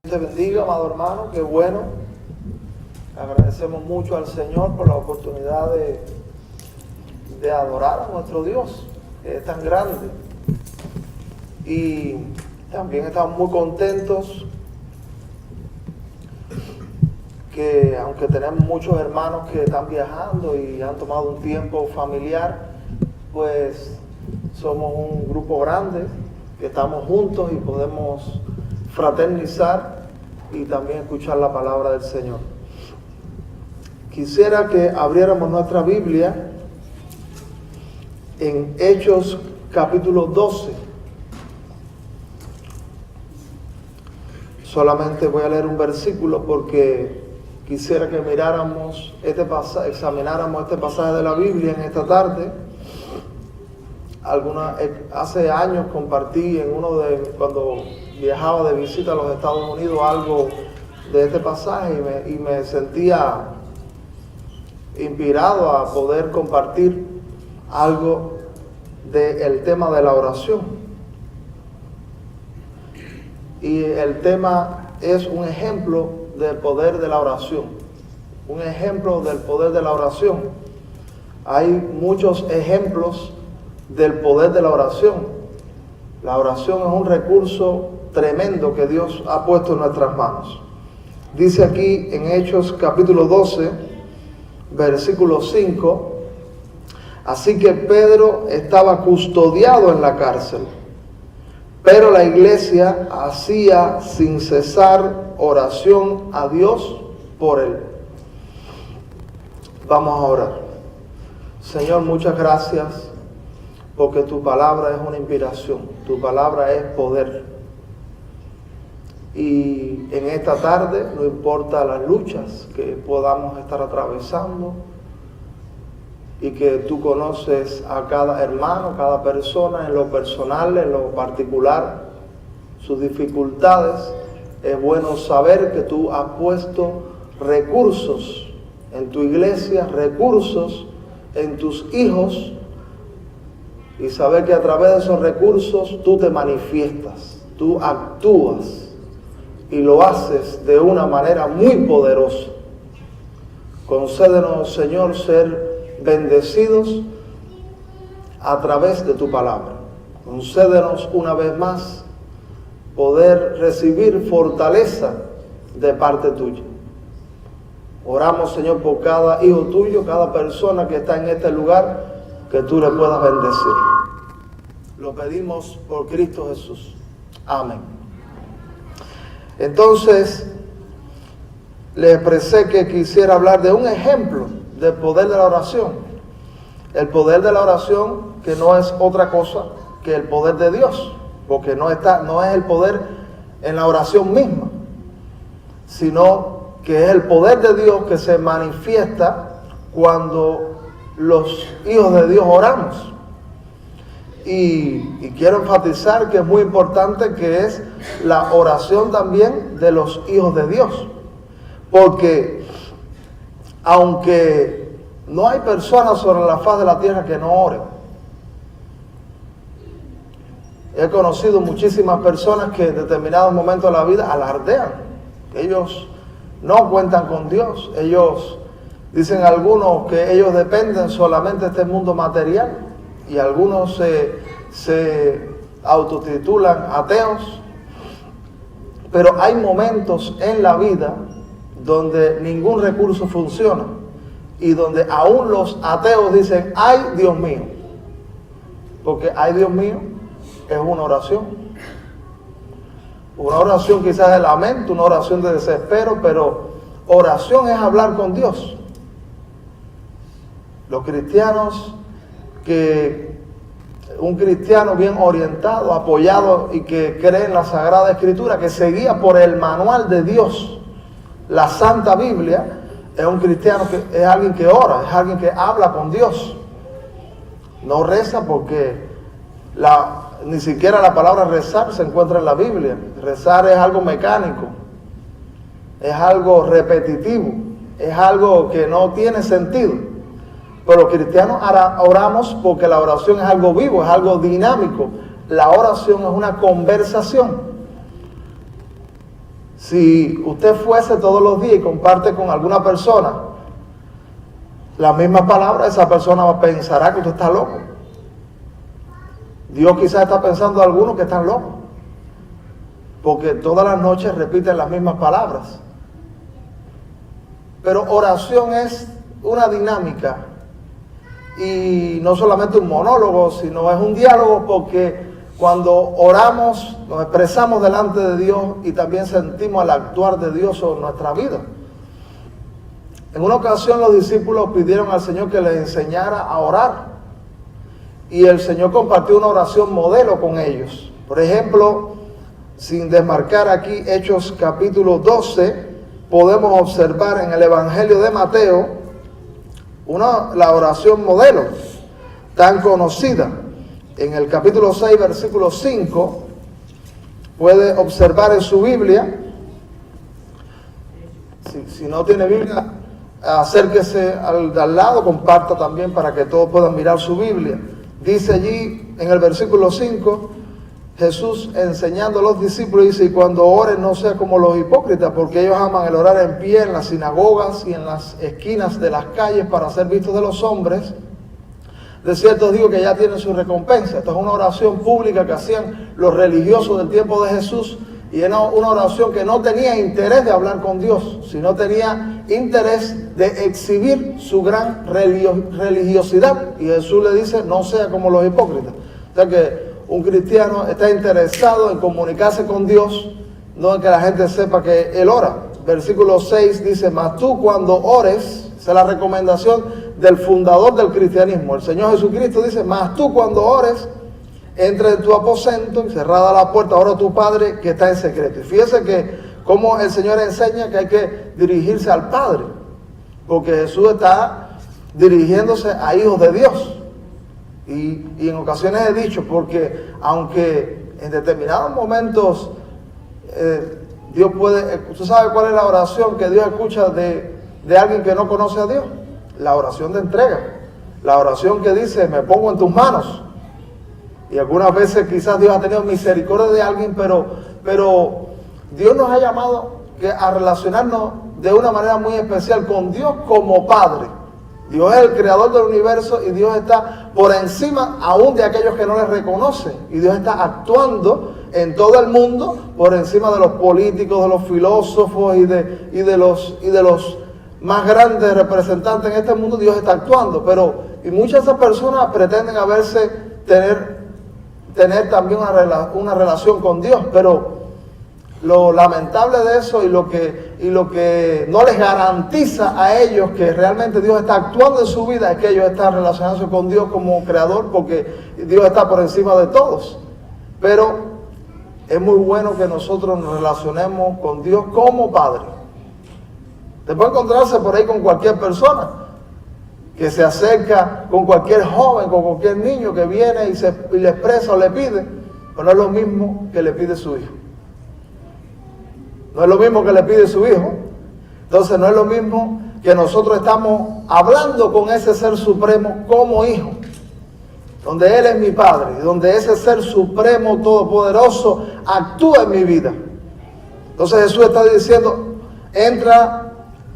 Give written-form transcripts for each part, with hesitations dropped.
Te bendiga, amado hermano, qué bueno. Agradecemos mucho al Señor por la oportunidad de adorar a nuestro Dios, que es tan grande. Y también estamos muy contentos que, aunque tenemos muchos hermanos que están viajando y han tomado un tiempo familiar, pues somos un grupo grande que estamos juntos y podemos fraternizar y también escuchar la palabra del Señor. Quisiera que abriéramos nuestra Biblia en Hechos capítulo 12. Solamente voy a leer un versículo porque quisiera que miráramos examináramos este pasaje de la Biblia en esta tarde. Hace años compartí cuando viajaba de visita a los Estados Unidos algo de este pasaje y me sentía inspirado a poder compartir algo del tema de la oración. Y el tema es un ejemplo del poder de la oración. Un ejemplo del poder de la oración. Hay muchos ejemplos del poder de la oración. La oración es un recurso tremendo que Dios ha puesto en nuestras manos. Dice aquí en Hechos capítulo 12, versículo 5, así que Pedro estaba custodiado en la cárcel, pero la iglesia hacía sin cesar oración a Dios por él. Vamos a orar. Señor, muchas gracias porque tu palabra es una inspiración, tu palabra es poder. Y en esta tarde, no importa las luchas que podamos estar atravesando, y que tú conoces a cada hermano, cada persona en lo personal, en lo particular, sus dificultades, es bueno saber que tú has puesto recursos en tu iglesia, recursos en tus hijos, y saber que a través de esos recursos tú te manifiestas, tú actúas y lo haces de una manera muy poderosa. Concédenos, Señor, ser bendecidos a través de tu palabra. Concédenos una vez más poder recibir fortaleza de parte tuya. Oramos, Señor, por cada hijo tuyo, cada persona que está en este lugar, que tú le puedas bendecir. Lo pedimos por Cristo Jesús. Amén. Entonces, le expresé que quisiera hablar de un ejemplo del poder de la oración. El poder de la oración, que no es otra cosa que el poder de Dios, porque no es el poder en la oración misma, sino que es el poder de Dios que se manifiesta cuando los hijos de Dios oramos. Y quiero enfatizar que es muy importante que es la oración también de los hijos de Dios. Porque aunque no hay personas sobre la faz de la tierra que no oren, he conocido muchísimas personas que en determinados momentos de la vida alardean. Ellos no cuentan con Dios. Ellos dicen algunos que ellos dependen solamente de este mundo material. Y algunos se autotitulan ateos. Pero hay momentos en la vida donde ningún recurso funciona y donde aún los ateos dicen, ¡ay, Dios mío! Porque ¡ay, Dios mío! Es una oración. Una oración quizás de lamento, una oración de desespero, pero oración es hablar con Dios. Los cristianos un cristiano bien orientado, apoyado y que cree en la Sagrada Escritura, que se guía por el manual de Dios, la Santa Biblia, es un cristiano que es alguien que ora, es alguien que habla con Dios. No reza porque ni siquiera la palabra rezar se encuentra en la Biblia. Rezar es algo mecánico, es algo repetitivo, es algo que no tiene sentido. Pero los cristianos oramos porque la oración es algo vivo, es algo dinámico. La oración es una conversación. Si usted fuese todos los días y comparte con alguna persona las mismas palabras, esa persona pensará que usted está loco. Dios quizás está pensando en algunos que están locos, porque todas las noches repiten las mismas palabras. Pero oración es una dinámica y no solamente un monólogo, sino es un diálogo, porque cuando oramos nos expresamos delante de Dios y también sentimos el actuar de Dios sobre nuestra vida. En una ocasión los discípulos pidieron al Señor que les enseñara a orar y el Señor compartió una oración modelo con ellos. Por ejemplo, sin desmarcar aquí Hechos capítulo 12, podemos observar en el Evangelio de Mateo la oración modelo tan conocida. En el capítulo 6, versículo 5, puede observar en su Biblia. Si no tiene Biblia, acérquese al lado, comparta también para que todos puedan mirar su Biblia. Dice allí en el versículo 5, Jesús enseñando a los discípulos, dice: y cuando oren no sea como los hipócritas, porque ellos aman el orar en pie en las sinagogas y en las esquinas de las calles para ser vistos de los hombres. De cierto os digo que ya tienen su recompensa. Esta es una oración pública que hacían los religiosos del tiempo de Jesús, y era una oración que no tenía interés de hablar con Dios, sino tenía interés de exhibir su gran religiosidad. Y Jesús le dice: no sea como los hipócritas. O sea que un cristiano está interesado en comunicarse con Dios, no en que la gente sepa que Él ora. Versículo 6 dice: mas tú cuando ores, esa es la recomendación del fundador del cristianismo, el Señor Jesucristo, dice: mas tú cuando ores, entra en tu aposento y cerrada la puerta, ora a tu Padre que está en secreto. Y fíjese que como el Señor enseña que hay que dirigirse al Padre, porque Jesús está dirigiéndose a hijos de Dios. Y en ocasiones he dicho, porque aunque en determinados momentos Dios puede, ¿usted sabe cuál es la oración que Dios escucha de alguien que no conoce a Dios? La oración de entrega, la oración que dice: me pongo en tus manos. Y algunas veces quizás Dios ha tenido misericordia de alguien, pero Dios nos ha llamado a relacionarnos de una manera muy especial con Dios como Padre. Dios es el creador del universo y Dios está por encima aún de aquellos que no le reconocen. Y Dios está actuando en todo el mundo por encima de los políticos, de los filósofos y de los más grandes representantes en este mundo. Dios está actuando, y muchas de esas personas pretenden tener también una relación con Dios, pero lo lamentable de eso y lo que no les garantiza a ellos que realmente Dios está actuando en su vida es que ellos están relacionándose con Dios como creador, porque Dios está por encima de todos. Pero es muy bueno que nosotros nos relacionemos con Dios como Padre. Te puede encontrarse por ahí con cualquier persona que se acerca, con cualquier joven, con cualquier niño que viene y le expresa o le pide, pero no es lo mismo que le pide su hijo. No es lo mismo que le pide su hijo. Entonces no es lo mismo que nosotros estamos hablando con ese ser supremo como hijo, donde Él es mi Padre, y donde ese ser supremo todopoderoso actúa en mi vida. Entonces Jesús está diciendo: entra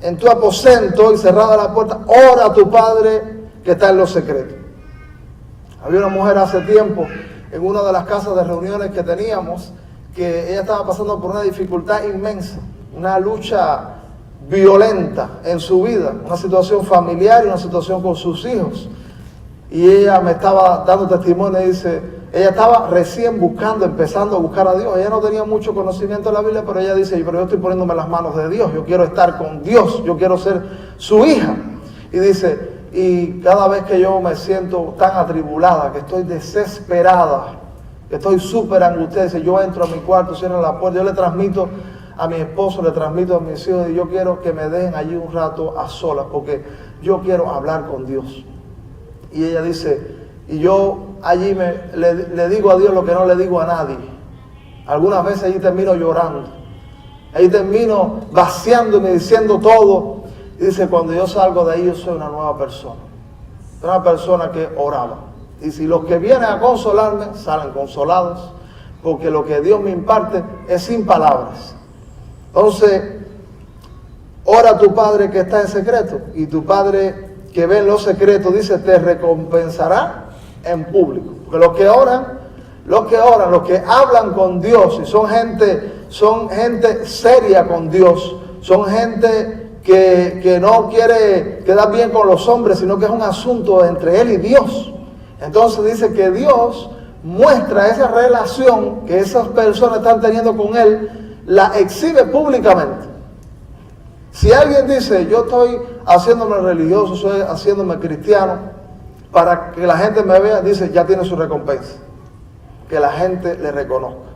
en tu aposento y cerrada la puerta, ora a tu Padre que está en los secretos. Había una mujer hace tiempo en una de las casas de reuniones que teníamos, que ella estaba pasando por una dificultad inmensa, una lucha violenta en su vida, una situación familiar y una situación con sus hijos. Y ella me estaba dando testimonio y dice, ella estaba recién empezando a buscar a Dios. Ella no tenía mucho conocimiento de la Biblia, pero ella dice: pero yo estoy poniéndome en las manos de Dios, yo quiero estar con Dios, yo quiero ser su hija. Y dice: y cada vez que yo me siento tan atribulada, que estoy desesperada, que estoy súper angustiada, dice, yo entro a mi cuarto, cierro la puerta, yo le transmito a mi esposo, le transmito a mis hijos, y yo quiero que me dejen allí un rato a solas, porque yo quiero hablar con Dios. Y ella dice, y yo allí le digo a Dios lo que no le digo a nadie. Algunas veces allí termino llorando, ahí termino vaciándome, diciendo todo. Y dice, cuando yo salgo de ahí, yo soy una nueva persona. Una persona que oraba. Y si los que vienen a consolarme, salen consolados, porque lo que Dios me imparte es sin palabras. Entonces, ora a tu Padre que está en secreto, y tu Padre que ve en lo secreto, dice, te recompensará en público. Porque los que oran, los que hablan con Dios, y son gente seria con Dios, son gente que no quiere quedar bien con los hombres, sino que es un asunto entre él y Dios. Entonces dice que Dios muestra esa relación que esas personas están teniendo con él, la exhibe públicamente. Si alguien dice, yo estoy haciéndome religioso, estoy haciéndome cristiano, para que la gente me vea, dice, ya tiene su recompensa, que la gente le reconozca.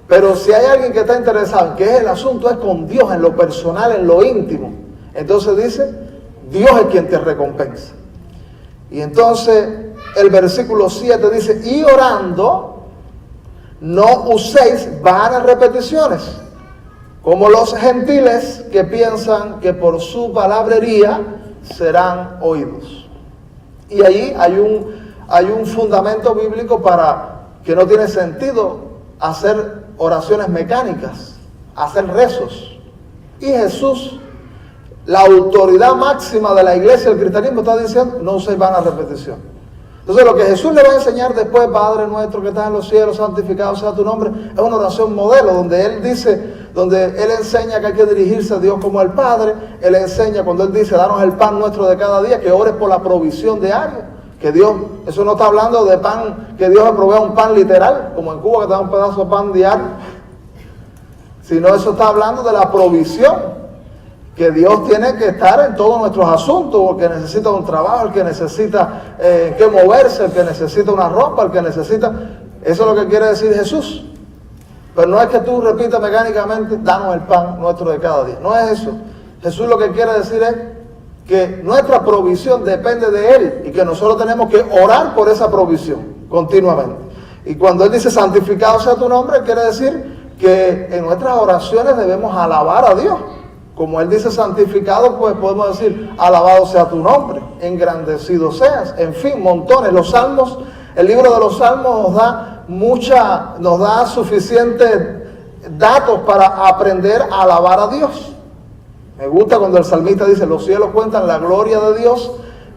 Pero si hay alguien que está interesado en que el asunto es con Dios, en lo personal, en lo íntimo, entonces dice, Dios es quien te recompensa. Y entonces el versículo 7 dice, y orando, no uséis vanas repeticiones, como los gentiles que piensan que por su palabrería serán oídos. Y allí hay un fundamento bíblico para que no tiene sentido hacer oraciones mecánicas, hacer rezos. Y Jesús, la autoridad máxima de la iglesia del cristianismo, está diciendo, no uséis vanas repeticiones. Entonces lo que Jesús le va a enseñar después, Padre nuestro que estás en los cielos, santificado sea tu nombre, es una oración modelo, donde Él dice, donde Él enseña que hay que dirigirse a Dios como el Padre. Él enseña cuando Él dice, danos el pan nuestro de cada día, que ores por la provisión diaria. Que Dios, eso no está hablando de pan, que Dios le provea un pan literal, como en Cuba que te da un pedazo de pan diario, sino eso está hablando de la provisión. Que Dios tiene que estar en todos nuestros asuntos, el que necesita un trabajo, el que necesita que moverse, el que necesita una ropa, el que necesita... Eso es lo que quiere decir Jesús. Pero no es que tú repitas mecánicamente, danos el pan nuestro de cada día. No es eso. Jesús lo que quiere decir es que nuestra provisión depende de Él y que nosotros tenemos que orar por esa provisión continuamente. Y cuando Él dice santificado sea tu nombre, quiere decir que en nuestras oraciones debemos alabar a Dios. Como Él dice santificado, pues podemos decir, alabado sea tu nombre, engrandecido seas, en fin, montones. Los salmos, el libro de los salmos nos da suficientes datos para aprender a alabar a Dios. Me gusta cuando el salmista dice, los cielos cuentan la gloria de Dios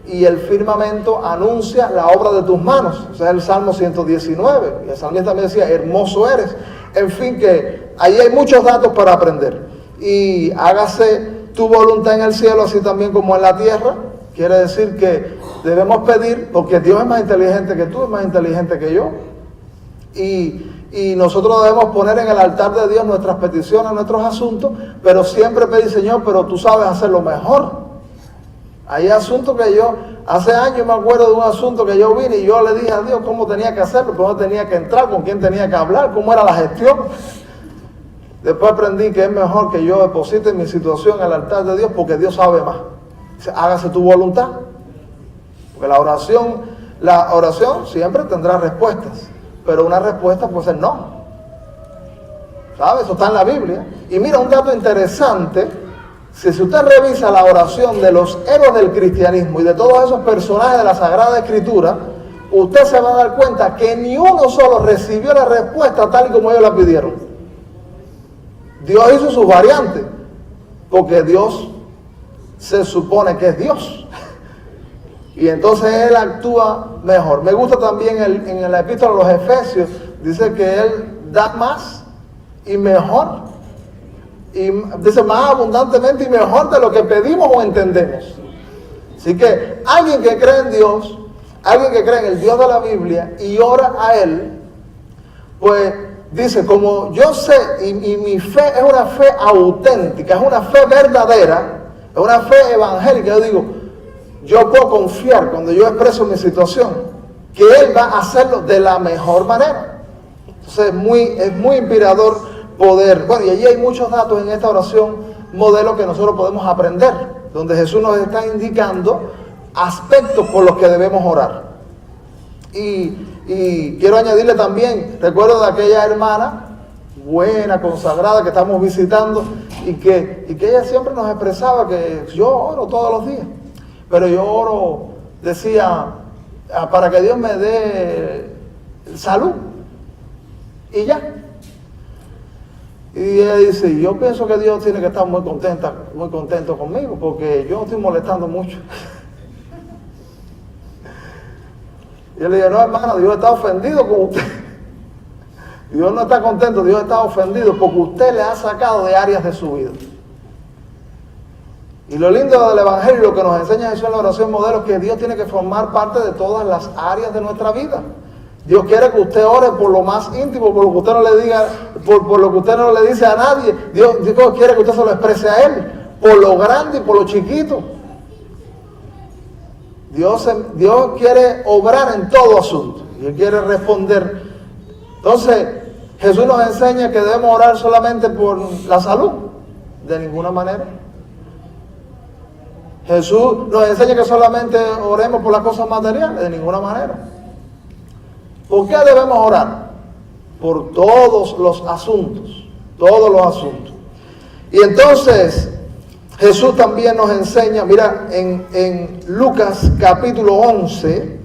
y el firmamento anuncia la obra de tus manos. Ese es el Salmo 119. Y el salmista también decía, hermoso eres. En fin, que ahí hay muchos datos para aprender. Y hágase tu voluntad en el cielo, así también como en la tierra. Quiere decir que debemos pedir, porque Dios es más inteligente que tú, es más inteligente que yo. Y nosotros debemos poner en el altar de Dios nuestras peticiones, nuestros asuntos, pero siempre pedir, Señor, pero tú sabes hacerlo mejor. Hay asuntos que yo, hace años me acuerdo de un asunto que yo vine y yo le dije a Dios cómo tenía que hacerlo, cómo tenía que entrar, con quién tenía que hablar, cómo era la gestión. Después aprendí que es mejor que yo deposite mi situación en el altar de Dios porque Dios sabe más. Hágase tu voluntad. Porque la oración siempre tendrá respuestas, pero una respuesta puede ser no. ¿Sabes? Eso está en la Biblia. Y mira, un dato interesante, si usted revisa la oración de los héroes del cristianismo y de todos esos personajes de la Sagrada Escritura, usted se va a dar cuenta que ni uno solo recibió la respuesta tal y como ellos la pidieron. Dios hizo sus variantes, porque Dios se supone que es Dios. Y entonces Él actúa mejor. Me gusta también en la epístola de los Efesios, dice que Él da más y mejor. Y dice más abundantemente y mejor de lo que pedimos o entendemos. Así que alguien que cree en Dios, alguien que cree en el Dios de la Biblia y ora a Él, pues dice, como yo sé, y mi fe es una fe auténtica, es una fe verdadera, es una fe evangélica, yo digo, yo puedo confiar cuando yo expreso mi situación, que Él va a hacerlo de la mejor manera. Entonces es muy inspirador poder, bueno, y allí hay muchos datos en esta oración modelo que nosotros podemos aprender, donde Jesús nos está indicando aspectos por los que debemos orar. Y quiero añadirle también, recuerdo de aquella hermana buena, consagrada, que estamos visitando, y que ella siempre nos expresaba que yo oro todos los días, pero yo oro, decía, para que Dios me dé salud, y ya. Y ella dice, yo pienso que Dios tiene que estar muy contento conmigo, porque yo no estoy molestando mucho. Y yo le dije, no, hermana, Dios está ofendido con usted. Dios no está contento, Dios está ofendido porque usted le ha sacado de áreas de su vida. Y lo lindo del Evangelio, lo que nos enseña Jesús en la oración modelo, es que Dios tiene que formar parte de todas las áreas de nuestra vida. Dios quiere que usted ore por lo más íntimo, por lo que usted no le diga, por lo que usted no le dice a nadie. Dios quiere que usted se lo exprese a Él, por lo grande y por lo chiquito. Dios quiere obrar en todo asunto y Él quiere responder. Entonces, Jesús nos enseña que debemos orar solamente por la salud, de ninguna manera. Jesús nos enseña que solamente oremos por las cosas materiales, de ninguna manera. ¿Por qué debemos orar? Por todos los asuntos, todos los asuntos. Y entonces, Jesús también nos enseña, mira, en Lucas capítulo 11,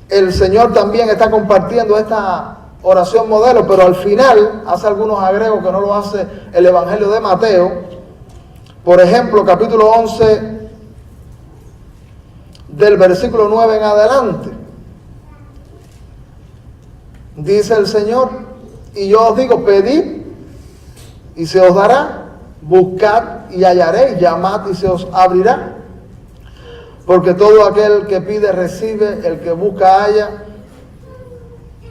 el Señor también está compartiendo esta oración modelo, pero al final hace algunos agregos que no lo hace el Evangelio de Mateo. Por ejemplo, capítulo 11, del versículo 9 en adelante. Dice el Señor, y yo os digo, pedid y se os dará, buscad y hallaréis, llamad y se os abrirá. Porque todo aquel que pide recibe, el que busca halla,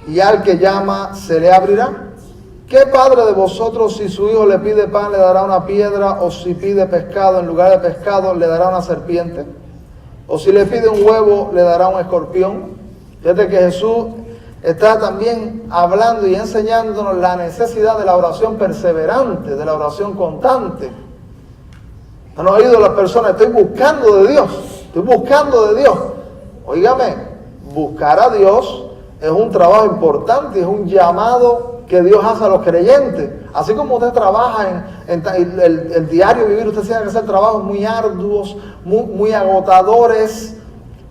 y al que llama se le abrirá. ¿Qué padre de vosotros, si su hijo le pide pan, le dará una piedra? O si pide pescado, en lugar de pescado, le dará una serpiente? O si le pide un huevo, le dará un escorpión. Fíjate que Jesús está también hablando y enseñándonos la necesidad de la oración perseverante, de la oración constante. ¿Han oído las personas? Estoy buscando de Dios. Óigame, buscar a Dios es un trabajo importante, es un llamado que Dios hace a los creyentes. Así como usted trabaja en el diario vivir, usted tiene que hacer trabajos muy arduos, muy agotadores.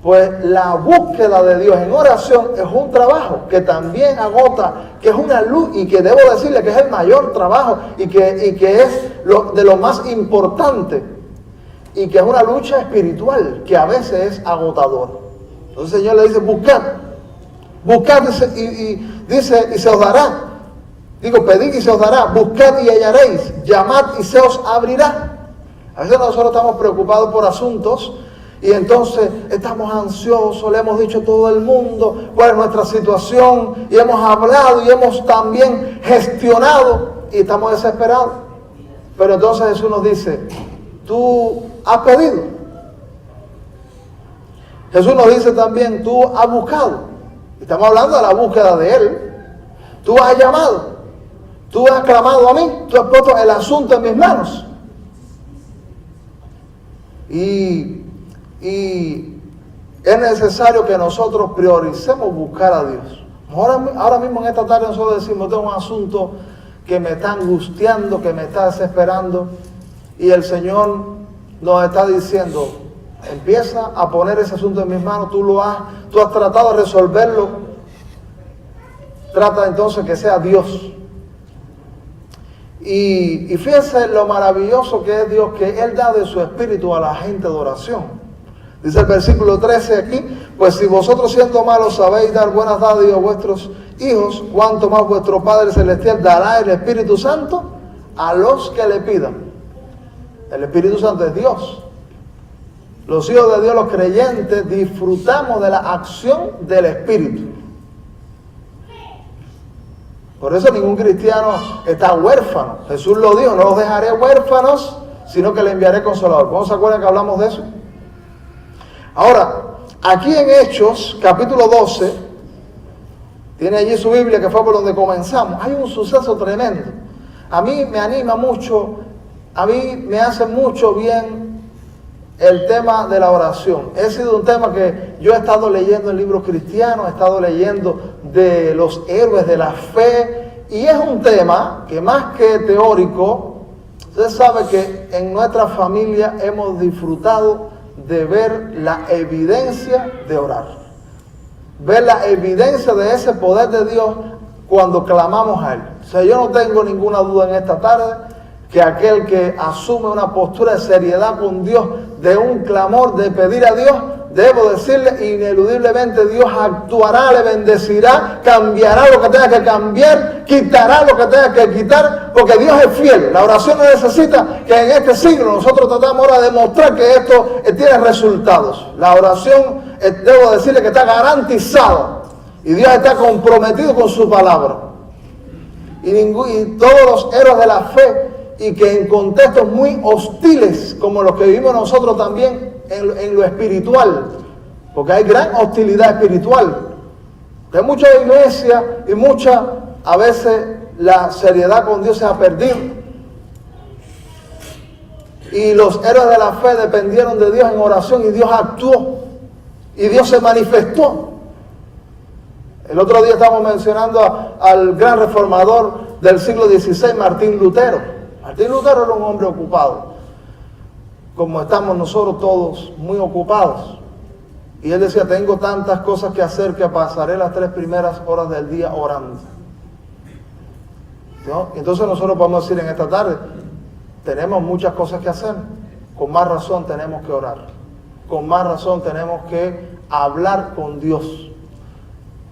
Pues la búsqueda de Dios en oración es un trabajo que también agota, que es una luz y que debo decirle que es el mayor trabajo y que es de lo más importante y que es una lucha espiritual que a veces es agotadora. Entonces el Señor le dice, buscad y dice, y se os dará. Digo, pedid y se os dará, buscad y hallaréis, llamad y se os abrirá. A veces nosotros estamos preocupados por asuntos y entonces estamos ansiosos, le hemos dicho a todo el mundo cuál es nuestra situación y hemos hablado y hemos también gestionado y estamos desesperados. Pero entonces Jesús nos dice, tú has pedido. Jesús nos dice también, tú has buscado. Estamos hablando de la búsqueda de Él. Tú has llamado. Tú has clamado a mí, tú has puesto el asunto en mis manos. Y es necesario que nosotros prioricemos buscar a Dios. Ahora mismo en esta tarde nosotros decimos, tengo un asunto que me está angustiando, que me está desesperando. Y el Señor nos está diciendo, empieza a poner ese asunto en mis manos, tú has tratado de resolverlo. Trata entonces que sea Dios. Y fíjense lo maravilloso que es Dios, que Él da de su espíritu a la gente de oración. Dice el versículo 13 aquí, pues si vosotros siendo malos sabéis dar buenas dádivas a vuestros hijos, cuánto más vuestro Padre Celestial dará el Espíritu Santo a los que le pidan. El Espíritu Santo es Dios. Los hijos de Dios, los creyentes, disfrutamos de la acción del Espíritu. Por eso ningún cristiano está huérfano. Jesús lo dijo, no los dejaré huérfanos, sino que le enviaré consolador. ¿Cómo se acuerdan que hablamos de eso? Ahora, aquí en Hechos, capítulo 12, tiene allí su Biblia, que fue por donde comenzamos. Hay un suceso tremendo. A mí me anima mucho, a mí me hace mucho bien el tema de la oración. He sido un tema que yo he estado leyendo en libros cristianos, he estado leyendo de los héroes de la fe, y es un tema que más que teórico, usted sabe que en nuestra familia hemos disfrutado de ver la evidencia de orar. ver la evidencia de ese poder de Dios cuando clamamos a Él. O sea, yo no tengo ninguna duda en esta tarde que aquel que asume una postura de seriedad con Dios, de un clamor, de pedir a Dios, debo decirle, ineludiblemente Dios actuará, le bendecirá, cambiará lo que tenga que cambiar, quitará lo que tenga que quitar, porque Dios es fiel. La oración no necesita que en este siglo nosotros tratamos ahora de demostrar que esto tiene resultados. La oración, debo decirle que está garantizada y Dios está comprometido con su palabra. Y todos los héroes de la fe, y que en contextos muy hostiles como los que vivimos nosotros también en lo espiritual, porque hay gran hostilidad espiritual, hay mucha iglesia y a veces la seriedad con Dios se ha perdido, y los héroes de la fe dependieron de Dios en oración y Dios actuó y Dios se manifestó. El otro día estábamos mencionando al gran reformador del siglo XVI, Martín Lutero. Martín Lutero era un hombre ocupado, como estamos nosotros todos muy ocupados. Y él decía, tengo tantas cosas que hacer que pasaré las 3 primeras horas del día orando. ¿No? Entonces nosotros podemos decir en esta tarde, tenemos muchas cosas que hacer, con más razón tenemos que orar, con más razón tenemos que hablar con Dios,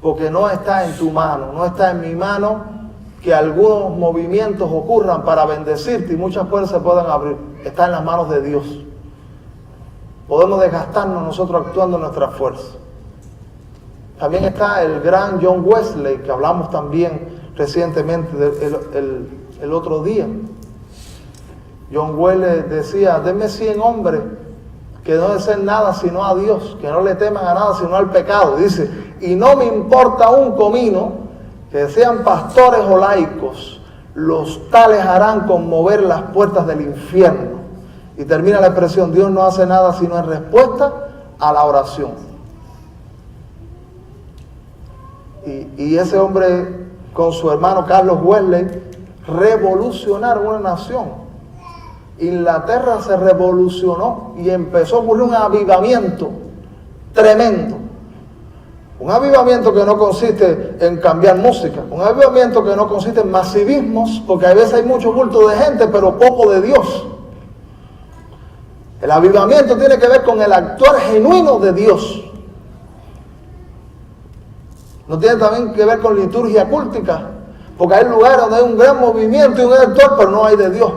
porque no está en tu mano, no está en mi mano que algunos movimientos ocurran para bendecirte y muchas puertas se puedan abrir. Está en las manos de Dios. Podemos desgastarnos nosotros actuando en nuestra fuerza. También está el gran John Wesley, que hablamos también recientemente el otro día. John Wesley decía, denme 100 hombres que no deseen nada sino a Dios, que no le teman a nada sino al pecado. Dice, y no me importa un comino que sean pastores o laicos, los tales harán conmover las puertas del infierno. Y termina la expresión, Dios no hace nada sino en respuesta a la oración. Y ese hombre con su hermano Carlos Wesley revolucionaron una nación. Inglaterra se revolucionó y empezó a ocurrir un avivamiento tremendo. Un avivamiento que no consiste en cambiar música, un avivamiento que no consiste en masivismos, porque a veces hay mucho bulto de gente, pero poco de Dios. El avivamiento tiene que ver con el actuar genuino de Dios. No tiene también que ver con liturgia cultica, porque hay lugares donde hay un gran movimiento y un gran actuar, pero no hay de Dios.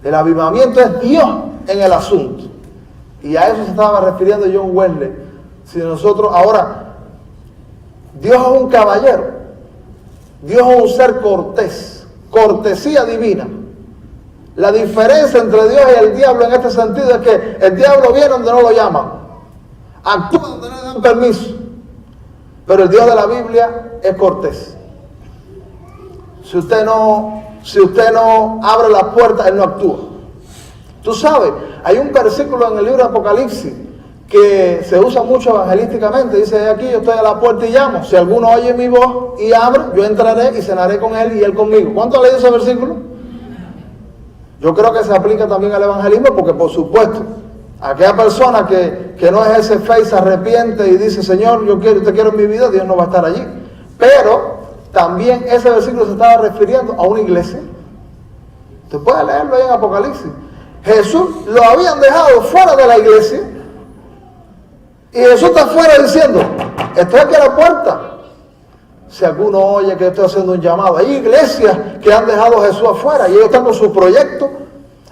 El avivamiento es Dios en el asunto. Y a eso se estaba refiriendo John Wesley. Si nosotros ahora, Dios es un caballero, Dios es un ser cortés, cortesía divina. La diferencia entre Dios y el diablo en este sentido es que el diablo viene donde no lo llaman, actúa donde no le dan permiso, pero el Dios de la Biblia es cortés. Si usted no abre la puerta, Él no actúa. Tú sabes, hay un versículo en el libro de Apocalipsis que se usa mucho evangelísticamente. Dice, aquí yo estoy a la puerta y llamo. Si alguno oye mi voz y abre, yo entraré y cenaré con él y él conmigo. ¿Cuánto ha leído ese versículo? Yo creo que se aplica también al evangelismo porque, por supuesto, aquella persona que no es ese fe y se arrepiente y dice, Señor, te quiero en mi vida, Dios no va a estar allí. Pero también ese versículo se estaba refiriendo a una iglesia. Usted puede leerlo ahí en Apocalipsis. Jesús lo habían dejado fuera de la iglesia y Jesús está afuera diciendo, estoy aquí a la puerta. Si alguno oye que estoy haciendo un llamado, hay iglesias que han dejado a Jesús afuera y ellos están con su proyecto,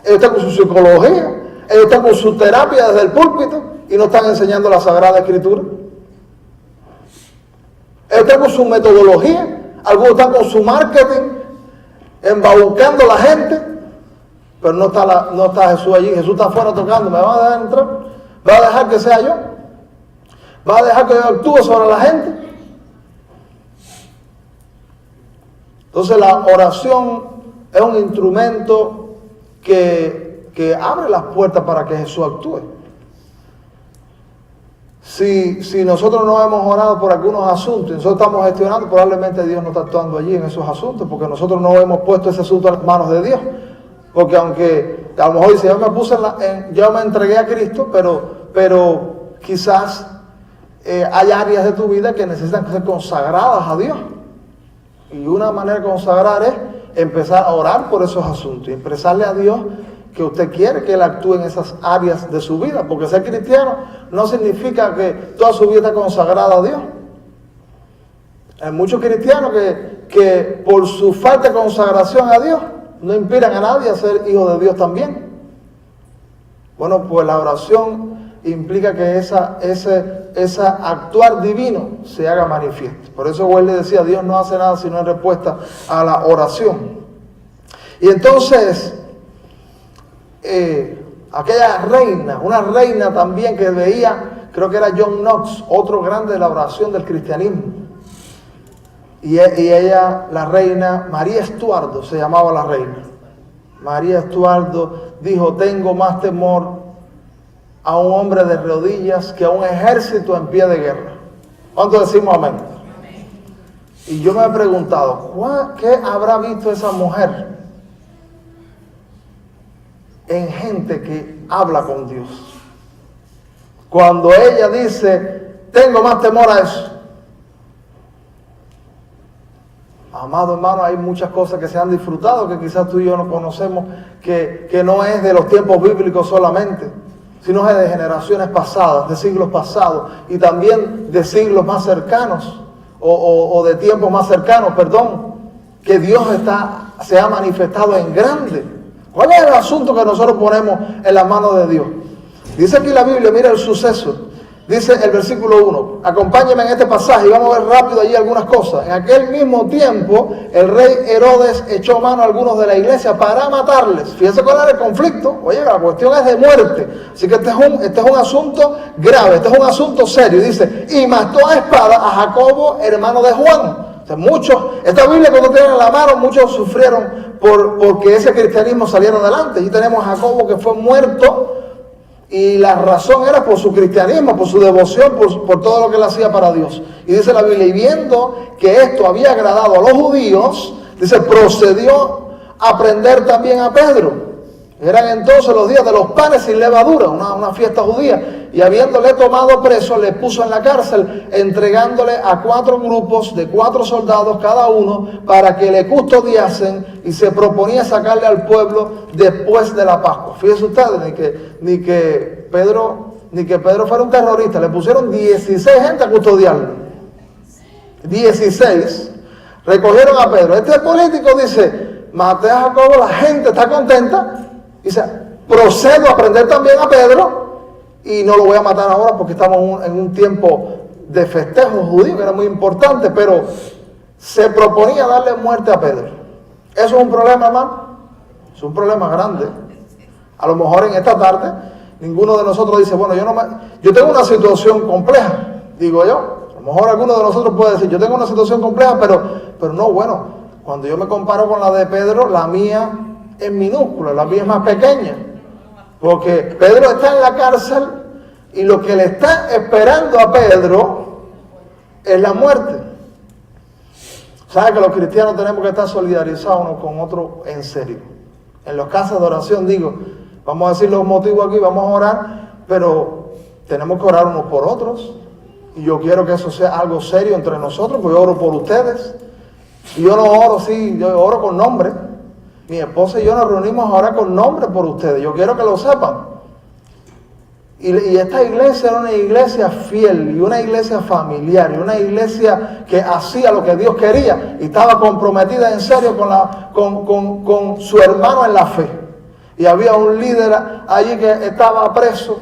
ellos están con su psicología, ellos están con su terapia desde el púlpito y no están enseñando la Sagrada Escritura. Ellos están con su metodología, algunos están con su marketing, embaucando a la gente, pero no está Jesús allí. Jesús está afuera tocando. ¿Me va a dejar entrar? ¿Va a dejar que sea yo? ¿Va a dejar que yo actúe sobre la gente? Entonces la oración es un instrumento que abre las puertas para que Jesús actúe. Si nosotros no hemos orado por algunos asuntos y nosotros estamos gestionando, probablemente Dios no está actuando allí en esos asuntos, porque nosotros no hemos puesto ese asunto en las manos de Dios. Porque aunque a lo mejor dice, yo me entregué a Cristo, pero quizás hay áreas de tu vida que necesitan ser consagradas a Dios. Y una manera de consagrar es empezar a orar por esos asuntos y expresarle a Dios que usted quiere que Él actúe en esas áreas de su vida. Porque ser cristiano no significa que toda su vida está consagrada a Dios. Hay muchos cristianos que por su falta de consagración a Dios no inspiran a nadie a ser hijo de Dios también. Bueno, pues la oración implica que ese actuar divino se haga manifiesto. Por eso él le decía, Dios no hace nada sino en respuesta a la oración. Y entonces, aquella reina, una reina también que veía, creo que era John Knox, otro grande de la oración del cristianismo. Y ella, la reina, María Estuardo se llamaba la reina. María Estuardo dijo, tengo más temor a un hombre de rodillas que a un ejército en pie de guerra. ¿Cuánto decimos amén? Y yo me he preguntado, ¿qué habrá visto esa mujer en gente que habla con Dios? Cuando ella dice, tengo más temor a eso. Amado hermano, hay muchas cosas que se han disfrutado que quizás tú y yo no conocemos, que no es de los tiempos bíblicos solamente, sino es de generaciones pasadas, de siglos pasados y también de siglos más cercanos o de tiempos más cercanos, que Dios se ha manifestado en grande. ¿Cuál es el asunto que nosotros ponemos en las manos de Dios? Dice aquí la Biblia, mira el suceso. Dice el versículo 1, acompáñenme en este pasaje y vamos a ver rápido allí algunas cosas. En aquel mismo tiempo, el rey Herodes echó mano a algunos de la iglesia para matarles. Fíjense cuál era el conflicto. Oye, la cuestión es de muerte. Así que este es un asunto grave, este es un asunto serio. Dice, y mató a espada a Jacobo, hermano de Juan. O sea, esta Biblia cuando tienen en la mano, muchos sufrieron porque ese cristianismo saliera adelante. Y tenemos a Jacobo que fue muerto. Y la razón era por su cristianismo, por su devoción, por todo lo que él hacía para Dios. Y dice la Biblia, y viendo que esto había agradado a los judíos, dice, procedió a prender también a Pedro. Eran entonces los días de los panes sin levadura, una fiesta judía. Y habiéndole tomado preso, le puso en la cárcel, entregándole a 4 grupos de 4 soldados cada uno, para que le custodiasen, y se proponía sacarle al pueblo después de la Pascua. Fíjense ustedes, ni que Pedro fuera un terrorista, le pusieron 16 gente a custodiarlo. 16 recogieron a Pedro. Este político dice, maté a Jacobo, la gente está contenta. Dice, procedo a prender también a Pedro y no lo voy a matar ahora porque estamos en un tiempo de festejo judío que era muy importante, pero se proponía darle muerte a Pedro. ¿Eso es un problema, hermano? Es un problema grande. A lo mejor en esta tarde ninguno de nosotros dice, bueno, yo tengo una situación compleja, digo yo. A lo mejor alguno de nosotros puede decir, yo tengo una situación compleja, pero no, bueno, cuando yo me comparo con la de Pedro, la mía es minúscula, la mía es más pequeña, porque Pedro está en la cárcel y lo que le está esperando a Pedro es la muerte. ¿Sabe que los cristianos tenemos que estar solidarizados unos con otros en serio? En los casos de oración, digo, vamos a decir los motivos aquí, vamos a orar, pero tenemos que orar unos por otros, y yo quiero que eso sea algo serio entre nosotros, porque yo oro por ustedes, y yo no oro, sí, yo oro con nombre. Mi esposa y yo nos reunimos ahora con nombre por ustedes. Yo quiero que lo sepan. Y esta iglesia era una iglesia fiel y una iglesia familiar y una iglesia que hacía lo que Dios quería y estaba comprometida en serio con su hermano en la fe. Y había un líder allí que estaba preso,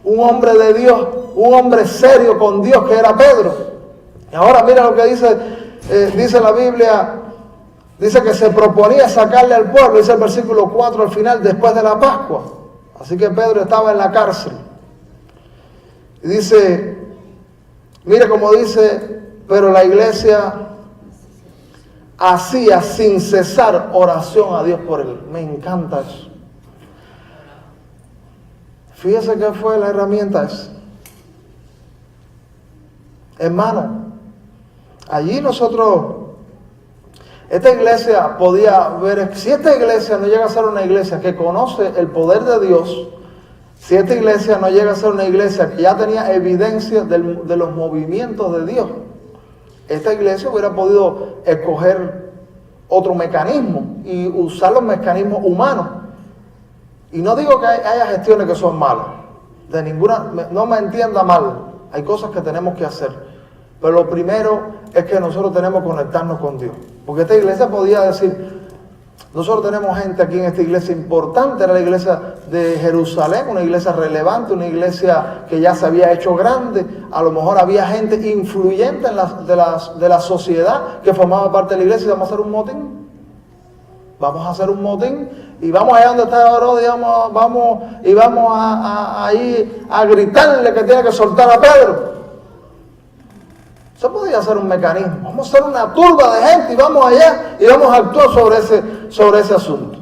un hombre de Dios, un hombre serio con Dios que era Pedro. Y ahora mira lo que dice la Biblia. Dice que se proponía sacarle al pueblo, dice el versículo 4 al final, después de la Pascua. Así que Pedro estaba en la cárcel. Y dice, mire cómo dice, pero la iglesia hacía sin cesar oración a Dios por él. Me encanta eso. Fíjese qué fue la herramienta esa. Hermano, allí esta iglesia podía ver, si esta iglesia no llega a ser una iglesia que conoce el poder de Dios Si esta iglesia no llega a ser una iglesia que ya tenía evidencia de los movimientos de Dios, esta iglesia hubiera podido escoger otro mecanismo y usar los mecanismos humanos. Y no digo que haya gestiones que son malas, de ninguna, no me entienda mal, hay cosas que tenemos que hacer, pero lo primero es que nosotros tenemos que conectarnos con Dios, porque esta iglesia podía decir, nosotros tenemos gente aquí en esta iglesia importante, era la iglesia de Jerusalén, una iglesia relevante, una iglesia que ya se había hecho grande, a lo mejor había gente influyente de la sociedad que formaba parte de la iglesia, y vamos a hacer un motín. Vamos a hacer un motín y vamos allá donde está Herodes y vamos a ir a gritarle que tiene que soltar a Pedro. Eso podría ser un mecanismo. Vamos a hacer una turba de gente y vamos allá y vamos a actuar sobre ese asunto.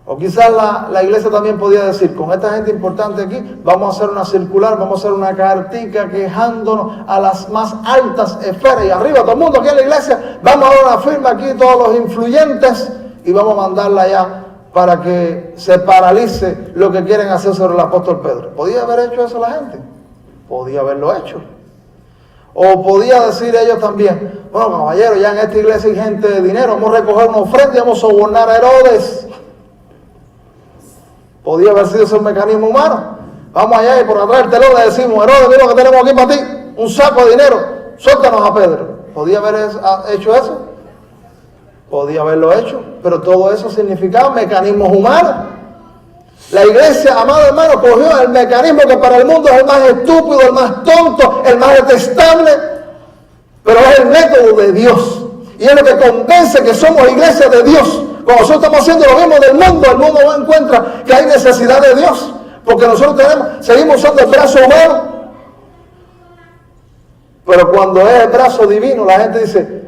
O quizás la iglesia también podía decir, con esta gente importante aquí, vamos a hacer una circular, vamos a hacer una cartica quejándonos a las más altas esferas y arriba, todo el mundo aquí en la iglesia, vamos a dar una firma aquí, todos los influyentes, y vamos a mandarla allá para que se paralice lo que quieren hacer sobre el apóstol Pedro. ¿Podía haber hecho eso la gente? Podía haberlo hecho. O podía decir ellos también, bueno, caballero, ya en esta iglesia hay gente de dinero, vamos a recoger una ofrenda y vamos a sobornar a Herodes. Podía haber sido ese mecanismo humano. Vamos allá y por atrás del telón le decimos, Herodes, mira lo que tenemos aquí para ti, un saco de dinero, suéltanos a Pedro. ¿Podía haber hecho eso? Podía haberlo hecho, pero todo eso significaba mecanismos humanos. La iglesia, amado hermano, cogió el mecanismo que para el mundo es el más estúpido, el más tonto, el más detestable, pero es el método de Dios. Y es lo que convence que somos iglesia de Dios. Cuando nosotros estamos haciendo lo mismo del mundo, el mundo no encuentra que hay necesidad de Dios, porque nosotros seguimos usando el brazo humano. Pero cuando es el brazo divino, la gente dice,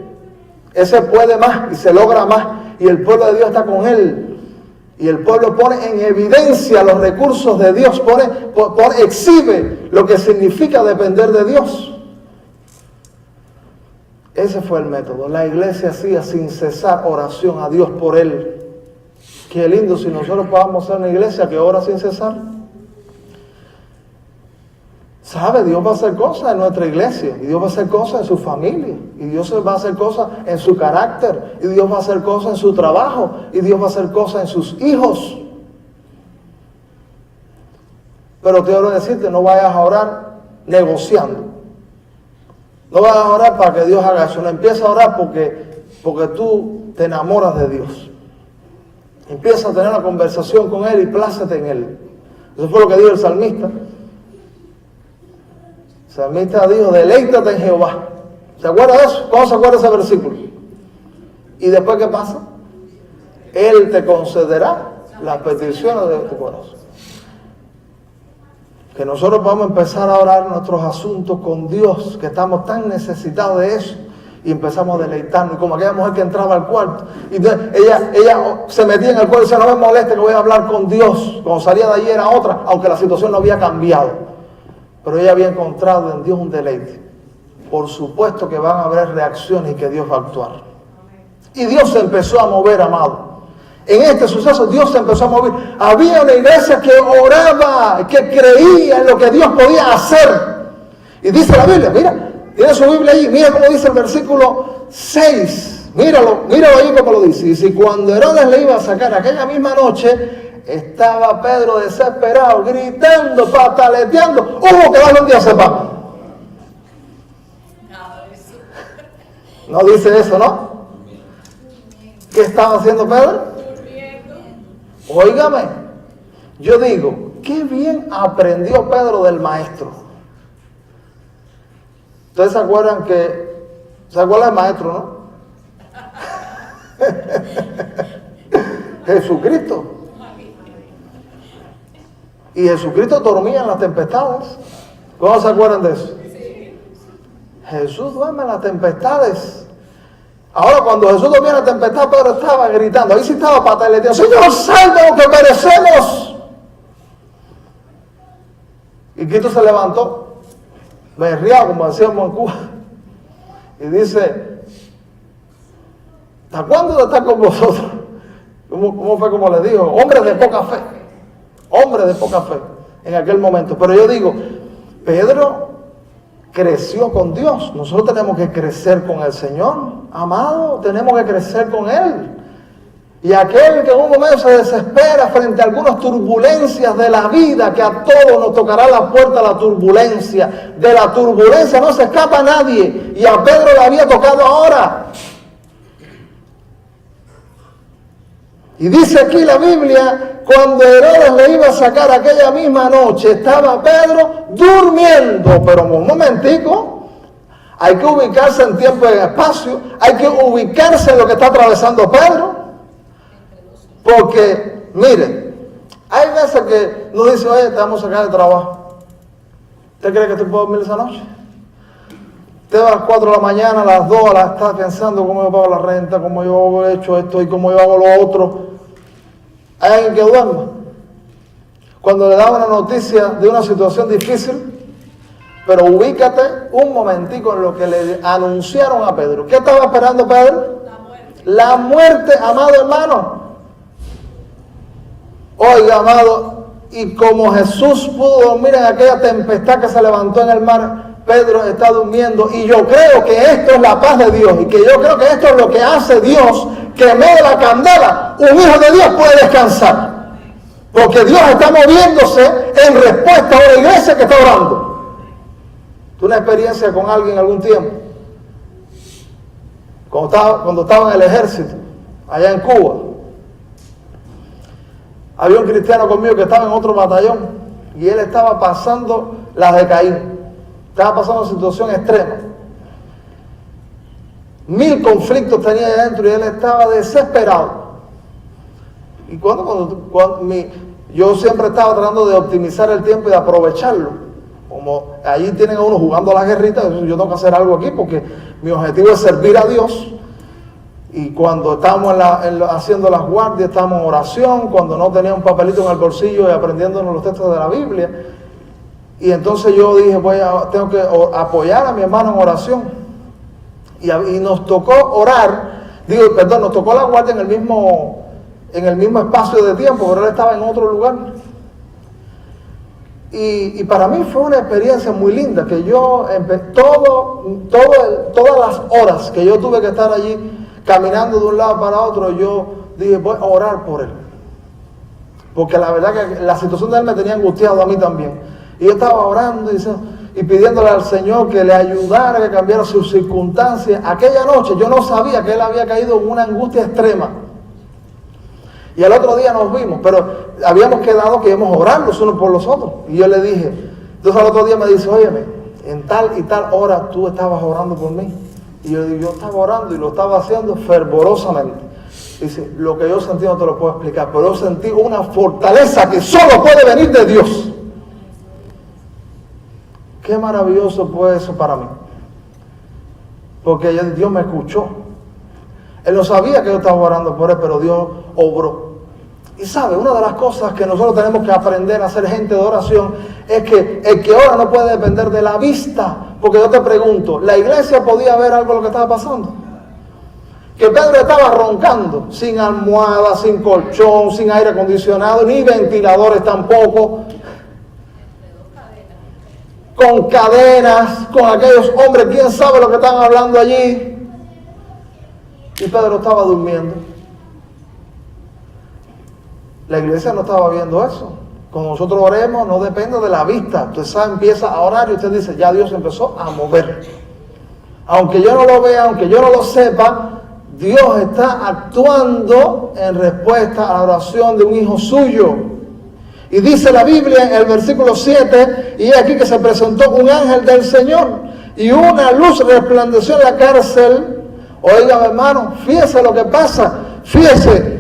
ese puede más y se logra más, y el pueblo de Dios está con él. Y el pueblo pone en evidencia los recursos de Dios, exhibe lo que significa depender de Dios. Ese fue el método. La iglesia hacía sin cesar oración a Dios por él. Qué lindo si nosotros podamos ser una iglesia que ora sin cesar. ¿Sabe? Dios va a hacer cosas en nuestra iglesia, y Dios va a hacer cosas en su familia, y Dios va a hacer cosas en su carácter, y Dios va a hacer cosas en su trabajo, y Dios va a hacer cosas en sus hijos. Pero te quiero decirte, no vayas a orar negociando. No vayas a orar para que Dios haga eso. No empieza a orar porque tú te enamoras de Dios. Empieza a tener una conversación con Él y plácete en Él. Eso fue lo que dijo el salmista. El salmista dijo, deleítate en Jehová. ¿Se acuerda de eso? ¿Cómo se acuerda ese versículo? ¿Y después qué pasa? Él te concederá las peticiones de tu corazón. Que nosotros podamos empezar a orar nuestros asuntos con Dios, que estamos tan necesitados de eso, y empezamos a deleitarnos, como aquella mujer que entraba al cuarto, y ella se metía en el cuarto y decía, no me moleste que voy a hablar con Dios. Cuando salía de allí era otra, aunque la situación no había cambiado, pero ella había encontrado en Dios un deleite. Por supuesto que van a haber reacciones y que Dios va a actuar. Y Dios se empezó a mover, amado. En este suceso Dios se empezó a mover. Había una iglesia que oraba, que creía en lo que Dios podía hacer. Y dice la Biblia, mira, tiene su Biblia allí, mira cómo dice el versículo 6. Míralo ahí como lo dice. Dice, cuando Herodes le iba a sacar aquella misma noche, estaba Pedro desesperado, gritando, pataleteando. Hubo que darle un día sepa. No dice eso, ¿no? ¿Qué estaba haciendo Pedro? Óigame, yo digo, qué bien aprendió Pedro del maestro. Ustedes se acuerdan del maestro, ¿no? Jesucristo. Y Jesucristo dormía en las tempestades. ¿Cómo se acuerdan de eso? Jesús duerme en las tempestades. Ahora, cuando Jesús dormía en la tempestad, Pedro estaba gritando. Ahí sí estaba pataleteando. Señor, sálvanos que perecemos. Y Cristo se levantó, berriado, como decíamos en Cuba, y dice, ¿hasta cuándo de estar con vosotros? ¿Cómo fue como le dijo? Hombres de poca fe. Hombres de poca fe. en aquel momento. Pero yo digo, Pedro creció con Dios. Nosotros tenemos que crecer con el Señor, amado. Tenemos que crecer con Él. Y aquel que en un momento se desespera frente a algunas turbulencias de la vida, que a todos nos tocará la puerta la turbulencia. De la turbulencia no se escapa nadie. Y a Pedro le había tocado ahora. Y dice aquí la Biblia, cuando Herodes le iba a sacar aquella misma noche, estaba Pedro durmiendo. Pero un momentico, hay que ubicarse en tiempo y en espacio, hay que ubicarse en lo que está atravesando Pedro. Porque, mire, hay veces que nos dicen, oye, te vamos a sacar de trabajo. ¿Usted cree que te puedo dormir esa noche? Usted va a las 4 de la mañana, a las 2, está pensando cómo yo pago la renta, cómo yo he hecho esto y cómo yo hago lo otro. Hay alguien que duerma. Cuando le da una noticia de una situación difícil, pero ubícate un momentico en lo que le anunciaron a Pedro. ¿Qué estaba esperando Pedro? La muerte. La muerte, amado hermano. Oiga, amado, y como Jesús pudo dormir en aquella tempestad que se levantó en el mar, Pedro está durmiendo. Y yo creo que esto es la paz de Dios. Y que yo creo que esto es lo que hace Dios, que en medio de la candela, un hijo de Dios puede descansar. Porque Dios está moviéndose en respuesta a una iglesia que está orando. ¿Tuve una experiencia con alguien algún tiempo? Cuando estaba en el ejército, allá en Cuba. Había un cristiano conmigo que estaba en otro batallón y él estaba pasando las de Caín. Estaba pasando una situación extrema. 1000 conflictos tenía ahí adentro y él estaba desesperado. Y yo siempre estaba tratando de optimizar el tiempo y de aprovecharlo. Como allí tienen a uno jugando a la guerrita, yo tengo que hacer algo aquí porque mi objetivo es servir a Dios. Y cuando estábamos haciendo las guardias, estábamos en oración, cuando no tenía un papelito en el bolsillo y aprendiéndonos los textos de la Biblia. Y entonces yo dije, tengo que apoyar a mi hermano en oración. Y nos tocó orar, nos tocó la guardia en el mismo espacio de tiempo, pero él estaba en otro lugar. Y para mí fue una experiencia muy linda, que yo, todas las horas que yo tuve que estar allí, caminando de un lado para otro, yo dije, voy a orar por él. Porque la verdad que la situación de él me tenía angustiado a mí también. Y yo estaba orando y pidiéndole al Señor que le ayudara, que cambiara sus circunstancias. Aquella noche yo no sabía que él había caído en una angustia extrema. Y al otro día nos vimos, pero habíamos quedado que íbamos a orar los unos por los otros. Y yo le dije, entonces al otro día me dice, óyeme, en tal y tal hora tú estabas orando por mí. Y yo digo, yo estaba orando y lo estaba haciendo fervorosamente. Dice, lo que yo sentí no te lo puedo explicar, pero yo sentí una fortaleza que solo puede venir de Dios. Qué maravilloso fue eso para mí. Porque Dios me escuchó. Él no sabía que yo estaba orando por él, pero Dios obró. Y sabe, una de las cosas que nosotros tenemos que aprender a ser gente de oración es que el que ora no puede depender de la vista. Porque yo te pregunto, ¿la iglesia podía ver algo de lo que estaba pasando? Que Pedro estaba roncando, sin almohada, sin colchón, sin aire acondicionado, ni ventiladores tampoco. Con cadenas, con aquellos hombres, quién sabe lo que estaban hablando allí. Y Pedro estaba durmiendo. La iglesia no estaba viendo eso. Cuando nosotros oremos, no depende de la vista. Usted sabe, empieza a orar y usted dice, ya Dios empezó a mover. Aunque yo no lo vea, aunque yo no lo sepa, Dios está actuando en respuesta a la oración de un hijo suyo. Y dice la Biblia en el versículo 7, y aquí que se presentó un ángel del Señor, y una luz resplandeció en la cárcel. Oiga, hermano, fíjese lo que pasa, fíjese.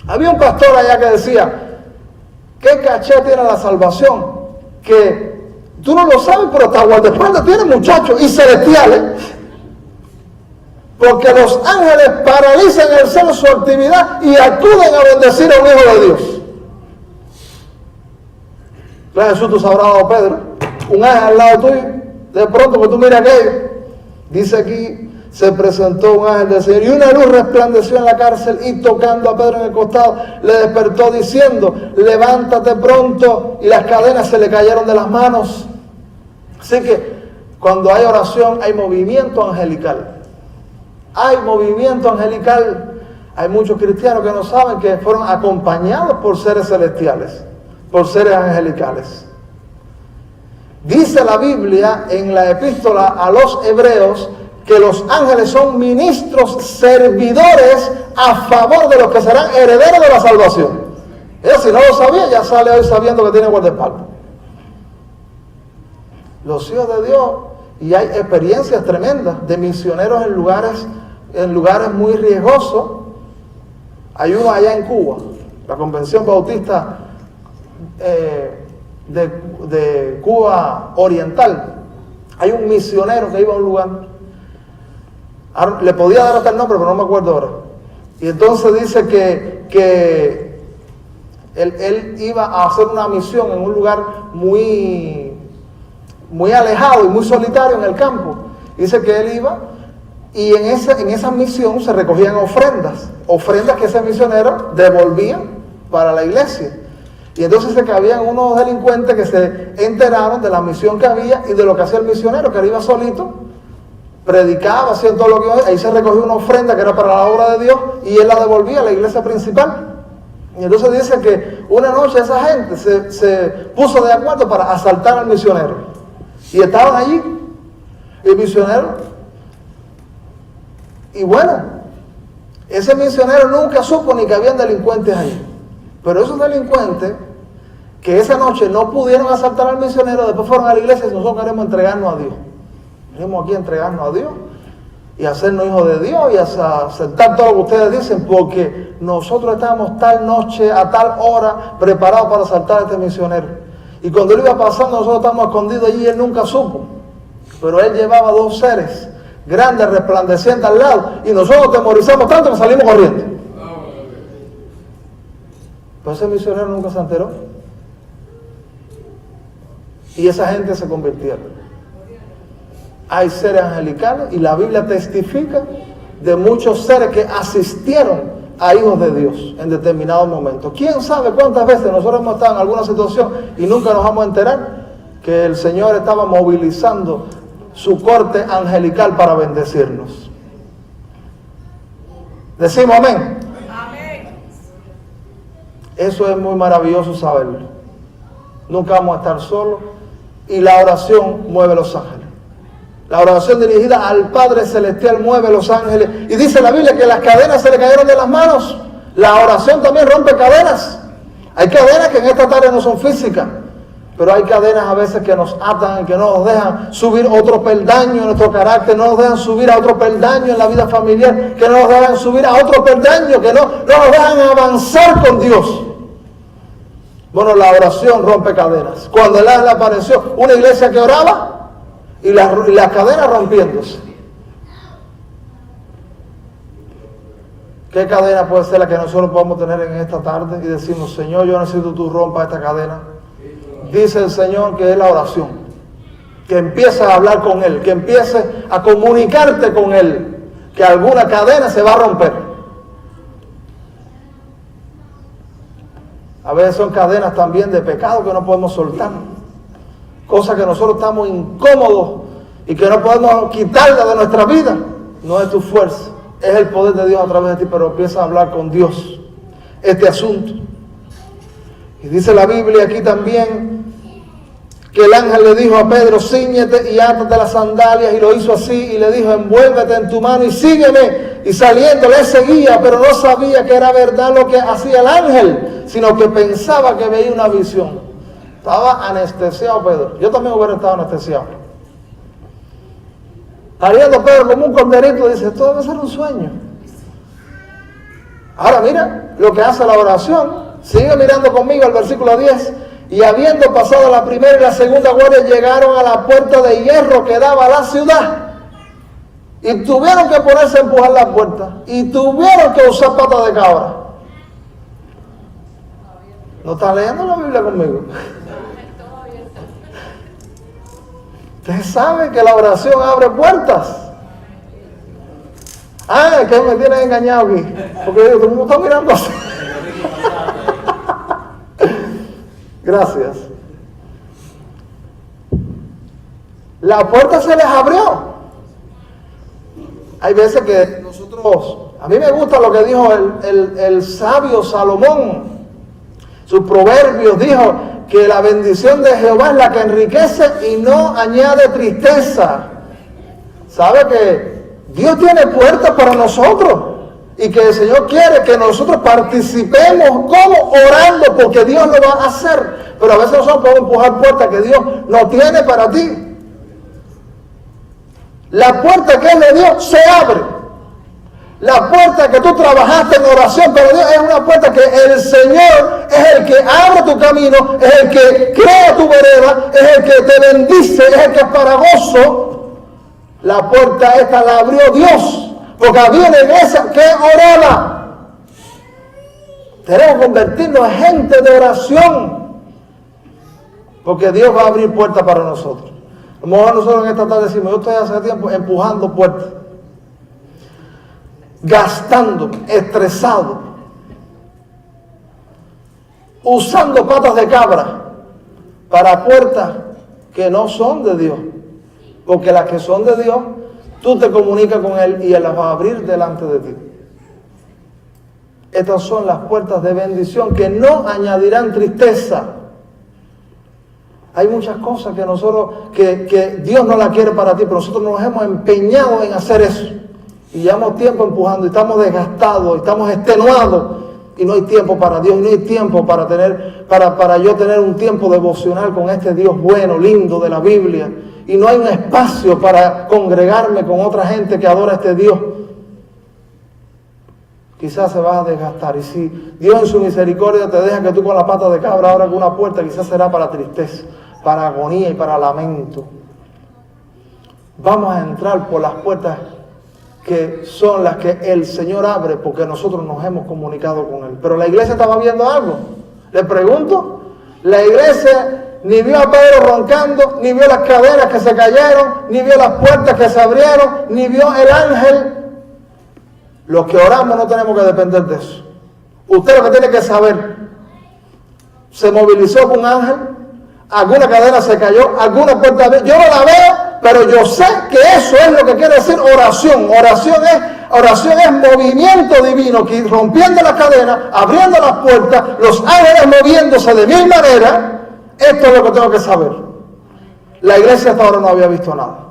Había un pastor allá que decía, ¿qué caché tiene la salvación? Que tú no lo sabes, pero hasta guardaespaldas tiene, muchachos, y celestiales. Porque los ángeles paralizan el cielo su actividad y acuden a bendecir a un hijo de Dios. Claro, Jesús, tú sabrás, Pedro, un ángel al lado tuyo, de pronto que tú miras aquello, dice aquí, se presentó un ángel del Señor y una luz resplandeció en la cárcel y tocando a Pedro en el costado le despertó diciendo, levántate pronto, y las cadenas se le cayeron de las manos. Así que cuando hay oración hay movimiento angelical. Hay movimiento angelical. Hay muchos cristianos que no saben que fueron acompañados por seres celestiales, por seres angelicales. Dice la Biblia en la epístola a los Hebreos que los ángeles son ministros, servidores a favor de los que serán herederos de la salvación. Ella, si no lo sabía, ya sale hoy sabiendo que tiene guardaespaldas. Los hijos de Dios, y hay experiencias tremendas de misioneros en lugares muy riesgosos. Hay uno allá en Cuba, la Convención Bautista de Cuba Oriental. Hay un misionero que iba a un lugar, le podía dar hasta el nombre, pero no me acuerdo ahora. Y entonces dice que él iba a hacer una misión en un lugar muy alejado y muy solitario en el campo. Dice que él iba y en esa misión se recogían ofrendas que ese misionero devolvía para la iglesia. Y entonces dice que habían unos delincuentes que se enteraron de la misión que había y de lo que hacía el misionero, que él iba solito, predicaba, hacía todo lo que iba, ahí se recogió una ofrenda que era para la obra de Dios y él la devolvía a la iglesia principal. Y entonces dice que una noche esa gente se puso de acuerdo para asaltar al misionero. Y estaban allí, el misionero. Y bueno, ese misionero nunca supo ni que habían delincuentes allí. Pero esos delincuentes, que esa noche no pudieron asaltar al misionero, después fueron a la iglesia y nosotros queremos entregarnos a Dios. Venimos aquí a entregarnos a Dios y a hacernos hijos de Dios y a aceptar todo lo que ustedes dicen, porque nosotros estábamos tal noche, a tal hora, preparados para asaltar a este misionero. Y cuando él iba pasando, nosotros estábamos escondidos allí y él nunca supo. Pero él llevaba dos seres grandes, resplandecientes al lado, y nosotros temorizamos tanto que salimos corriendo. Pero ese misionero nunca se enteró. Y esa gente se convirtieron. Hay seres angelicales y la Biblia testifica de muchos seres que asistieron a hijos de Dios en determinados momentos. ¿Quién sabe cuántas veces nosotros hemos estado en alguna situación y nunca nos vamos a enterar que el Señor estaba movilizando su corte angelical para bendecirnos? Decimos amén. Amén. Eso es muy maravilloso saberlo. Nunca vamos a estar solos y la oración mueve los ángeles. La oración dirigida al Padre Celestial mueve los ángeles. Y dice la Biblia que las cadenas se le cayeron de las manos. La oración también rompe cadenas. Hay cadenas que en esta tarde no son físicas, pero hay cadenas a veces que nos atan y que no nos dejan subir otro peldaño en nuestro carácter, no nos dejan subir a otro peldaño en la vida familiar, que no nos dejan subir a otro peldaño, que no nos dejan avanzar con Dios. Bueno, la oración rompe cadenas. Cuando el ángel apareció, una iglesia que oraba y las cadenas rompiéndose. ¿Qué cadena puede ser la que nosotros podemos tener en esta tarde? Y decimos, Señor, yo necesito que tú rompas esta cadena. Dice el Señor que es la oración. Que empieces a hablar con Él, que empieces a comunicarte con Él, que alguna cadena se va a romper. A veces son cadenas también de pecado que no podemos soltar. Cosas que nosotros estamos incómodos y que no podemos quitarlas de nuestra vida. No es tu fuerza, es el poder de Dios a través de ti, pero empieza a hablar con Dios este asunto. Y dice la Biblia aquí también que el ángel le dijo a Pedro, cíñete y átate las sandalias, y lo hizo así, y le dijo, envuélvete en tu mano y sígueme. Y saliendo le seguía, pero no sabía que era verdad lo que hacía el ángel, sino que pensaba que veía una visión. Estaba anestesiado Pedro. Yo también hubiera estado anestesiado. Saliendo Pedro como un corderito, dice, esto debe ser un sueño. Ahora mira lo que hace la oración. Sigue mirando conmigo el versículo 10. Y habiendo pasado la primera y la segunda guardia, llegaron a la puerta de hierro que daba a la ciudad. Y tuvieron que ponerse a empujar la puerta. Y tuvieron que usar patas de cabra. ¿No está leyendo la Biblia conmigo? Ustedes saben que la oración abre puertas. Ah, que me tienes engañado aquí. Porque todo el mundo está mirando así. Gracias. La puerta se les abrió. Hay veces que nosotros, a mí me gusta lo que dijo el sabio Salomón. Sus proverbios dijo que la bendición de Jehová es la que enriquece y no añade tristeza. ¿Sabe que Dios tiene puertas para nosotros? Y que el Señor quiere que nosotros participemos como orando, porque Dios lo va a hacer. Pero a veces nosotros podemos empujar puertas que Dios no tiene para ti. La puerta que Él le dio se abre. La puerta que tú trabajaste en oración para Dios es una puerta que el Señor es el que abre tu camino, es el que crea tu vereda, es el que te bendice, es el que es para gozo. La puerta esta la abrió Dios, porque había una iglesia que oraba. Tenemos que convertirnos en gente de oración, porque Dios va a abrir puertas para nosotros. A lo mejor nosotros en esta tarde decimos, yo estoy hace tiempo empujando puertas, gastando, estresado, usando patas de cabra para puertas que no son de Dios. Porque las que son de Dios, tú te comunicas con Él y Él las va a abrir delante de ti. Estas son las puertas de bendición que no añadirán tristeza. Hay muchas cosas que que Dios no la quiere para ti, pero nosotros nos hemos empeñado en hacer eso. Y llevamos tiempo empujando, y estamos desgastados, y estamos extenuados, y no hay tiempo para Dios, y no hay tiempo para yo tener un tiempo devocional con este Dios bueno, lindo de la Biblia. Y no hay un espacio para congregarme con otra gente que adora a este Dios. Quizás se va a desgastar. Y si Dios en su misericordia te deja que tú con la pata de cabra abras una puerta, quizás será para tristeza, para agonía y para lamento. Vamos a entrar por las puertas que son las que el Señor abre, porque nosotros nos hemos comunicado con Él. Pero la iglesia estaba viendo algo. Le pregunto, la iglesia ni vio a Pedro roncando, ni vio las cadenas que se cayeron, ni vio las puertas que se abrieron, ni vio el ángel. Los que oramos no tenemos que depender de eso. Usted lo que tiene que saber, se movilizó con un ángel, alguna cadena se cayó, alguna puerta abrió. Yo no la veo, pero yo sé que eso es lo que quiere decir oración. Oración es movimiento divino, que rompiendo las cadenas, abriendo las puertas, los ángeles moviéndose de mil maneras. Esto es lo que tengo que saber. La iglesia hasta ahora no había visto nada.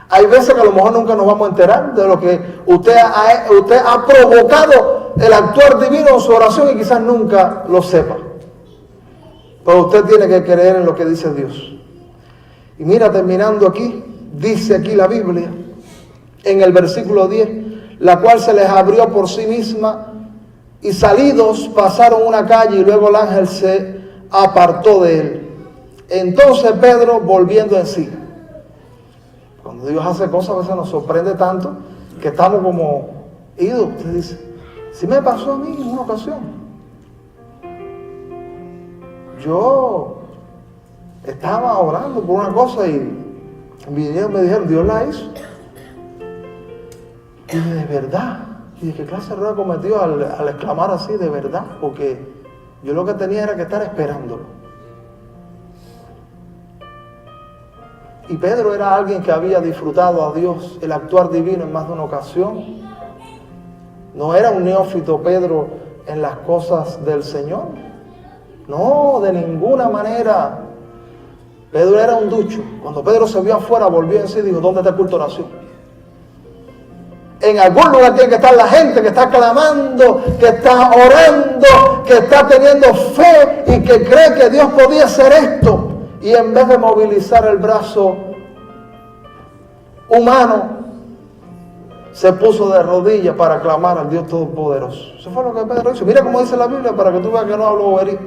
Hay veces que a lo mejor nunca nos vamos a enterar de lo que usted ha provocado el actuar divino en su oración, y quizás nunca lo sepa. Pero usted tiene que creer en lo que dice Dios. Y mira, terminando aquí, dice aquí la Biblia, en el versículo 10, la cual se les abrió por sí misma, y salidos pasaron una calle, y luego el ángel se apartó de él. Entonces Pedro, volviendo en sí. Cuando Dios hace cosas, a veces nos sorprende tanto que estamos como idos. Usted dice, sí me pasó a mí en una ocasión. Yo estaba orando por una cosa y vinieron, me dijeron, Dios la hizo. Y de verdad. Y dije, ¿qué clase de error he cometido al exclamar así, de verdad? Porque yo lo que tenía era que estar esperándolo. Y Pedro era alguien que había disfrutado a Dios, el actuar divino en más de una ocasión. No era un neófito Pedro en las cosas del Señor. No, de ninguna manera. Pedro era un ducho. Cuando Pedro se vio afuera, volvió en sí y dijo, ¿dónde está el culto de oración? En algún lugar tiene que estar la gente que está clamando, que está orando, que está teniendo fe y que cree que Dios podía hacer esto. Y en vez de movilizar el brazo humano, se puso de rodillas para clamar al Dios Todopoderoso. Eso fue lo que Pedro hizo. Mira cómo dice la Biblia para que tú veas que no hablo bobería.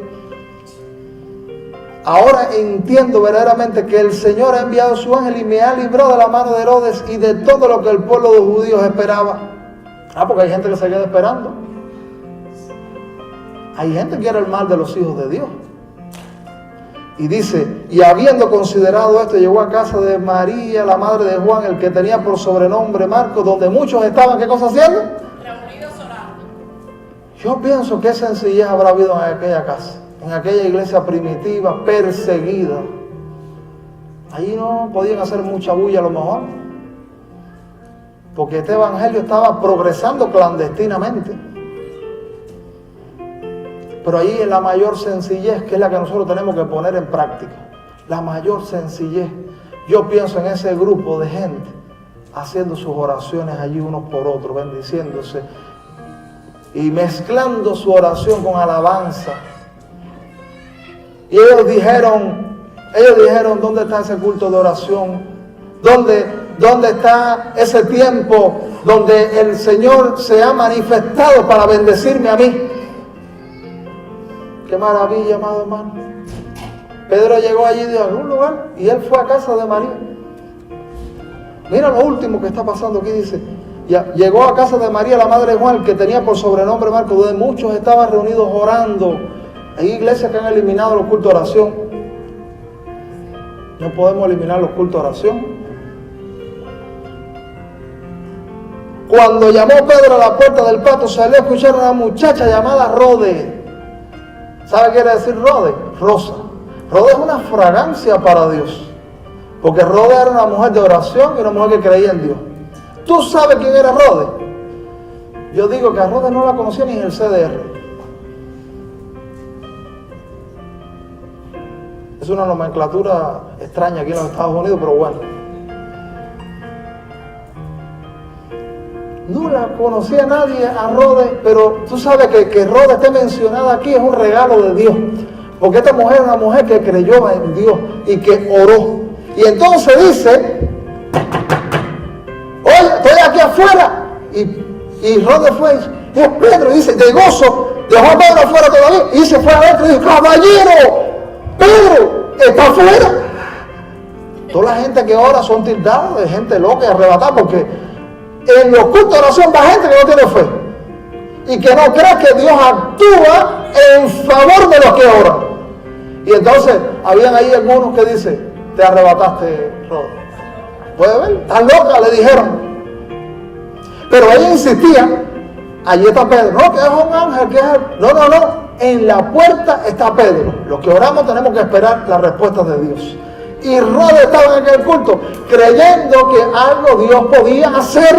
Ahora entiendo verdaderamente que el Señor ha enviado su ángel y me ha librado de la mano de Herodes y de todo lo que el pueblo de los judíos esperaba. Porque hay gente que se queda esperando. Hay gente que quiere el mal de los hijos de Dios. Y dice, y habiendo considerado esto, llegó a casa de María, la madre de Juan, el que tenía por sobrenombre Marcos, donde muchos estaban, ¿qué cosa haciendo? Reunidos orando. Yo pienso que sencillez habrá habido en aquella casa, en aquella iglesia primitiva, perseguida. Allí no podían hacer mucha bulla a lo mejor, porque este evangelio estaba progresando clandestinamente. Pero ahí es la mayor sencillez, que es la que nosotros tenemos que poner en práctica. La mayor sencillez. Yo pienso en ese grupo de gente haciendo sus oraciones allí unos por otros, bendiciéndose y mezclando su oración con alabanza. Y ellos dijeron, ¿dónde está ese culto de oración? ¿Dónde está ese tiempo donde el Señor se ha manifestado para bendecirme a mí? Qué maravilla, amado hermano. Pedro llegó allí de algún lugar y él fue a casa de María. Mira lo último que está pasando aquí, dice. Llegó a casa de María, la madre de Juan, que tenía por sobrenombre Marcos, donde muchos estaban reunidos orando. Hay iglesias que han eliminado los cultos de oración. No podemos eliminar los cultos de oración. Cuando llamó Pedro a la puerta del patio, salió a escuchar a una muchacha llamada Rode. ¿Sabe qué quiere decir Rode? Rosa. Rode es una fragancia para Dios. Porque Rode era una mujer de oración y una mujer que creía en Dios. ¿Tú sabes quién era Rode? Yo digo que a Rode no la conocía ni en el CDR. Es una nomenclatura extraña aquí en los Estados Unidos, pero bueno. No la conocía nadie a Rode, pero tú sabes que Rode esté mencionada aquí es un regalo de Dios. Porque esta mujer es una mujer que creyó en Dios y que oró. Y entonces dice, oye, estoy aquí afuera. Y Rode fue, es Pedro, y dice, de gozo, dejó a Pedro afuera todavía. Y se fue adentro y dijo, caballero, Pedro, está afuera. Toda la gente que ora son tildados de gente loca y arrebatada, porque en los cultos de oración va gente que no tiene fe y que no cree que Dios actúa en favor de los que oran. Y entonces habían ahí algunos que dicen, te arrebataste, Rode. ¿Puede ver? Estás loca, le dijeron. Pero ella insistía, allí está Pedro. No, que es un ángel, que es el... No. En la puerta está Pedro. Los que oramos tenemos que esperar las respuestas de Dios. Y Rode estaba en aquel culto creyendo que algo Dios podía hacer.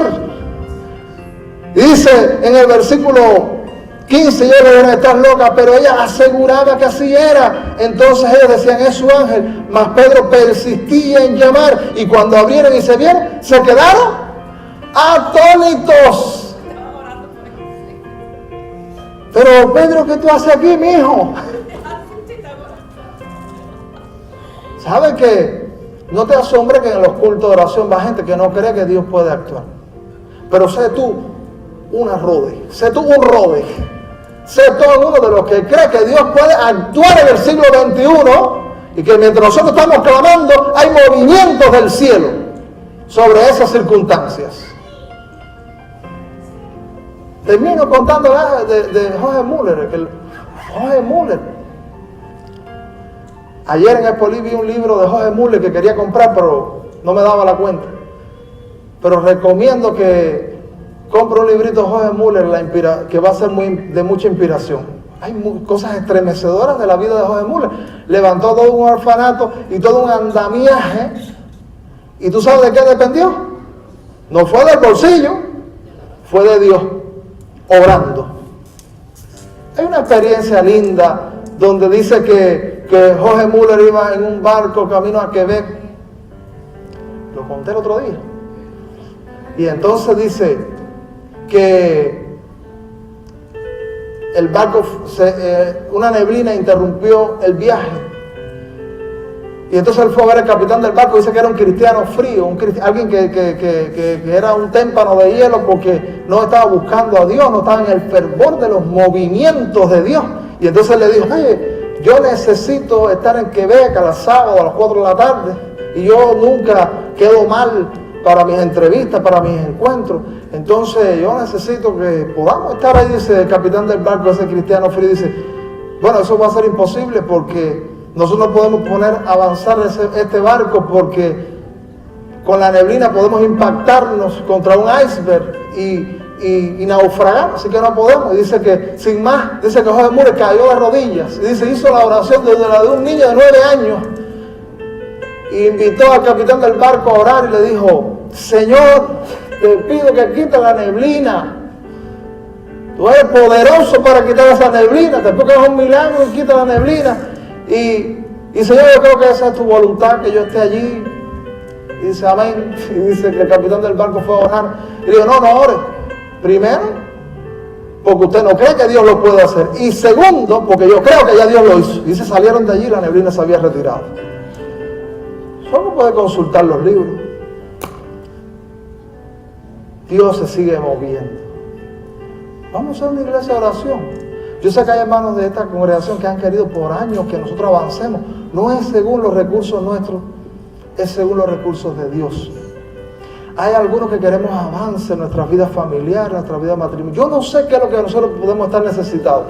Y dice en el versículo 15, yo le dije, estás loca, pero ella aseguraba que así era. Entonces ellos decían, es su ángel. Mas Pedro persistía en llamar, y cuando abrieron y se vieron, se quedaron atónitos. Pero Pedro, ¿qué tú haces aquí, mi hijo? ¿Sabes qué? No te asombre que en los cultos de oración va gente que no cree que Dios puede actuar. Pero sé tú una Rode, sé tú un Rode, sé todo uno de los que cree que Dios puede actuar en el siglo XXI y que mientras nosotros estamos clamando hay movimientos del cielo sobre esas circunstancias. Termino contando de Jorge Müller. Jorge Müller. Ayer en Espolí vi un libro de Jorge Müller que quería comprar, pero no me daba la cuenta. Pero recomiendo que compre un librito de Jorge Müller, que va a ser de mucha inspiración. Hay cosas estremecedoras de la vida de Jorge Müller. Levantó todo un orfanato y todo un andamiaje. ¿Y tú sabes de qué dependió? No fue del bolsillo, fue de Dios, obrando. Hay una experiencia linda donde dice que Jorge Müller iba en un barco camino a Quebec. Lo conté el otro día. Y entonces dice que el barco, una neblina interrumpió el viaje. Y entonces él fue a ver al capitán del barco. Dice que era un cristiano frío, alguien que era un témpano de hielo, porque no estaba buscando a Dios, no estaba en el fervor de los movimientos de Dios. Y entonces le dijo, oye, yo necesito estar en Quebec a las sábados a las 4 de la tarde, y yo nunca quedo mal para mis entrevistas, para mis encuentros. Entonces yo necesito que podamos estar ahí. Dice el capitán del barco, ese cristiano frío, dice, bueno, eso va a ser imposible porque nosotros no podemos avanzar este barco porque con la neblina podemos impactarnos contra un iceberg y naufragar, así que no podemos. Y dice que, sin más, dice que José Müller cayó de rodillas y dice, hizo la oración desde la de un niño de 9 años. Y invitó al capitán del barco a orar y le dijo, Señor, te pido que quite la neblina. Tú eres poderoso para quitar esa neblina. Después que es un milagro y quita la neblina. Y Señor, yo creo que esa es tu voluntad, que yo esté allí. Y dice, amén. Y dice que el capitán del barco fue a orar. Y dijo, no ore. Primero, porque usted no cree que Dios lo puede hacer. Y segundo, porque yo creo que ya Dios lo hizo. Y se salieron de allí y la neblina se había retirado. Solo puede consultar los libros. Dios se sigue moviendo. Vamos a una iglesia de oración. Yo sé que hay hermanos de esta congregación que han querido por años que nosotros avancemos. No es según los recursos nuestros, es según los recursos de Dios. Hay algunos que queremos avance en nuestra vida familiar, en nuestra vida matrimonial. Yo no sé qué es lo que nosotros podemos estar necesitados,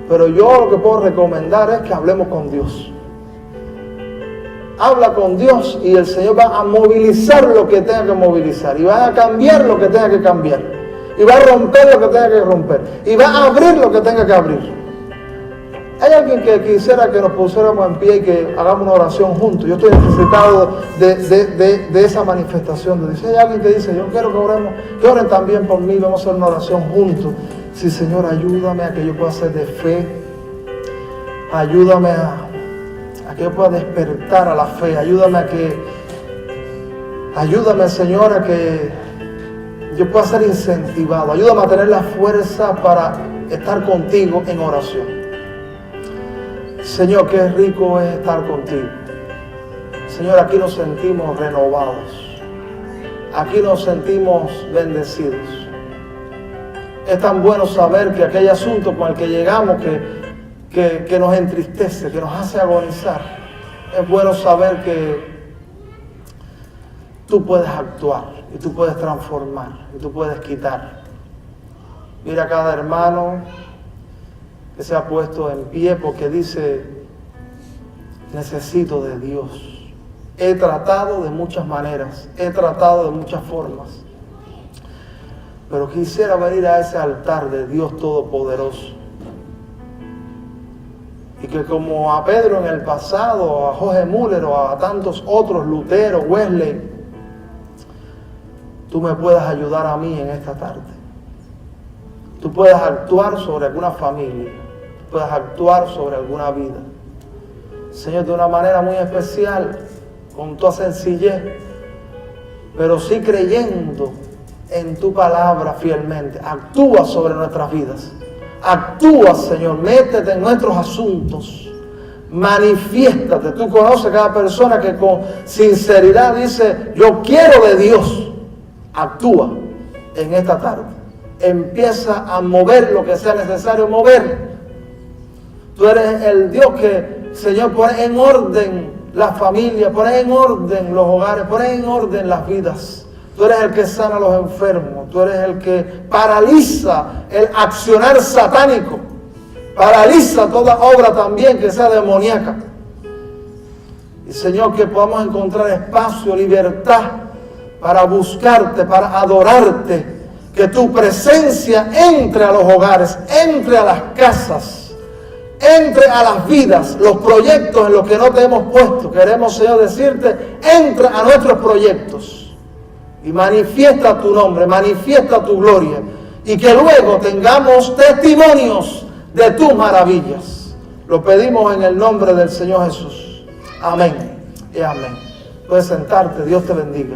pero yo lo que puedo recomendar es que hablemos con Dios. Habla con Dios y el Señor va a movilizar lo que tenga que movilizar y va a cambiar lo que tenga que cambiar. Y va a romper lo que tenga que romper. Y va a abrir lo que tenga que abrir. Hay alguien que quisiera que nos pusiéramos en pie y que hagamos una oración juntos. Yo estoy necesitado de esa manifestación de Dios. Hay alguien que dice, yo quiero que oremos, que oren también por mí, vamos a hacer una oración juntos. Sí, Señor, ayúdame a que yo pueda ser de fe. Ayúdame a que yo pueda despertar a la fe. Ayúdame, Señor, a que yo pueda ser incentivado. Ayúdame a tener la fuerza para estar contigo en oración. Señor, qué rico es estar contigo. Señor, aquí nos sentimos renovados. Aquí nos sentimos bendecidos. Es tan bueno saber que aquel asunto con el que llegamos que nos entristece, que nos hace agonizar. Es bueno saber que tú puedes actuar y tú puedes transformar y tú puedes quitar. Mira a cada hermano que se ha puesto en pie porque dice, necesito de Dios. He tratado de muchas maneras, he tratado de muchas formas, pero quisiera venir a ese altar de Dios Todopoderoso. Y que como a Pedro en el pasado, a José Müller o a tantos otros, Lutero, Wesley, tú me puedas ayudar a mí en esta tarde. Tú puedas actuar sobre alguna familia, tú puedas actuar sobre alguna vida. Señor, de una manera muy especial, con toda sencillez, pero sí creyendo en tu palabra fielmente. Actúa sobre nuestras vidas. Actúa, Señor, métete en nuestros asuntos. Manifiéstate. Tú conoces a cada persona que con sinceridad dice, yo quiero de Dios. Actúa en esta tarde. Empieza a mover lo que sea necesario mover. Tú eres el Dios que, Señor, pone en orden la familia, pone en orden los hogares, pone en orden las vidas. Tú eres el que sana a los enfermos. Tú eres el que paraliza el accionar satánico. Paraliza toda obra también que sea demoníaca. Y Señor, que podamos encontrar espacio, libertad para buscarte, para adorarte. Que tu presencia entre a los hogares, entre a las casas, entre a las vidas, los proyectos en los que no te hemos puesto. Queremos, Señor, decirte, entra a nuestros proyectos. Y manifiesta tu nombre, manifiesta tu gloria. Y que luego tengamos testimonios de tus maravillas. Lo pedimos en el nombre del Señor Jesús. Amén y amén. Puedes sentarte, Dios te bendiga.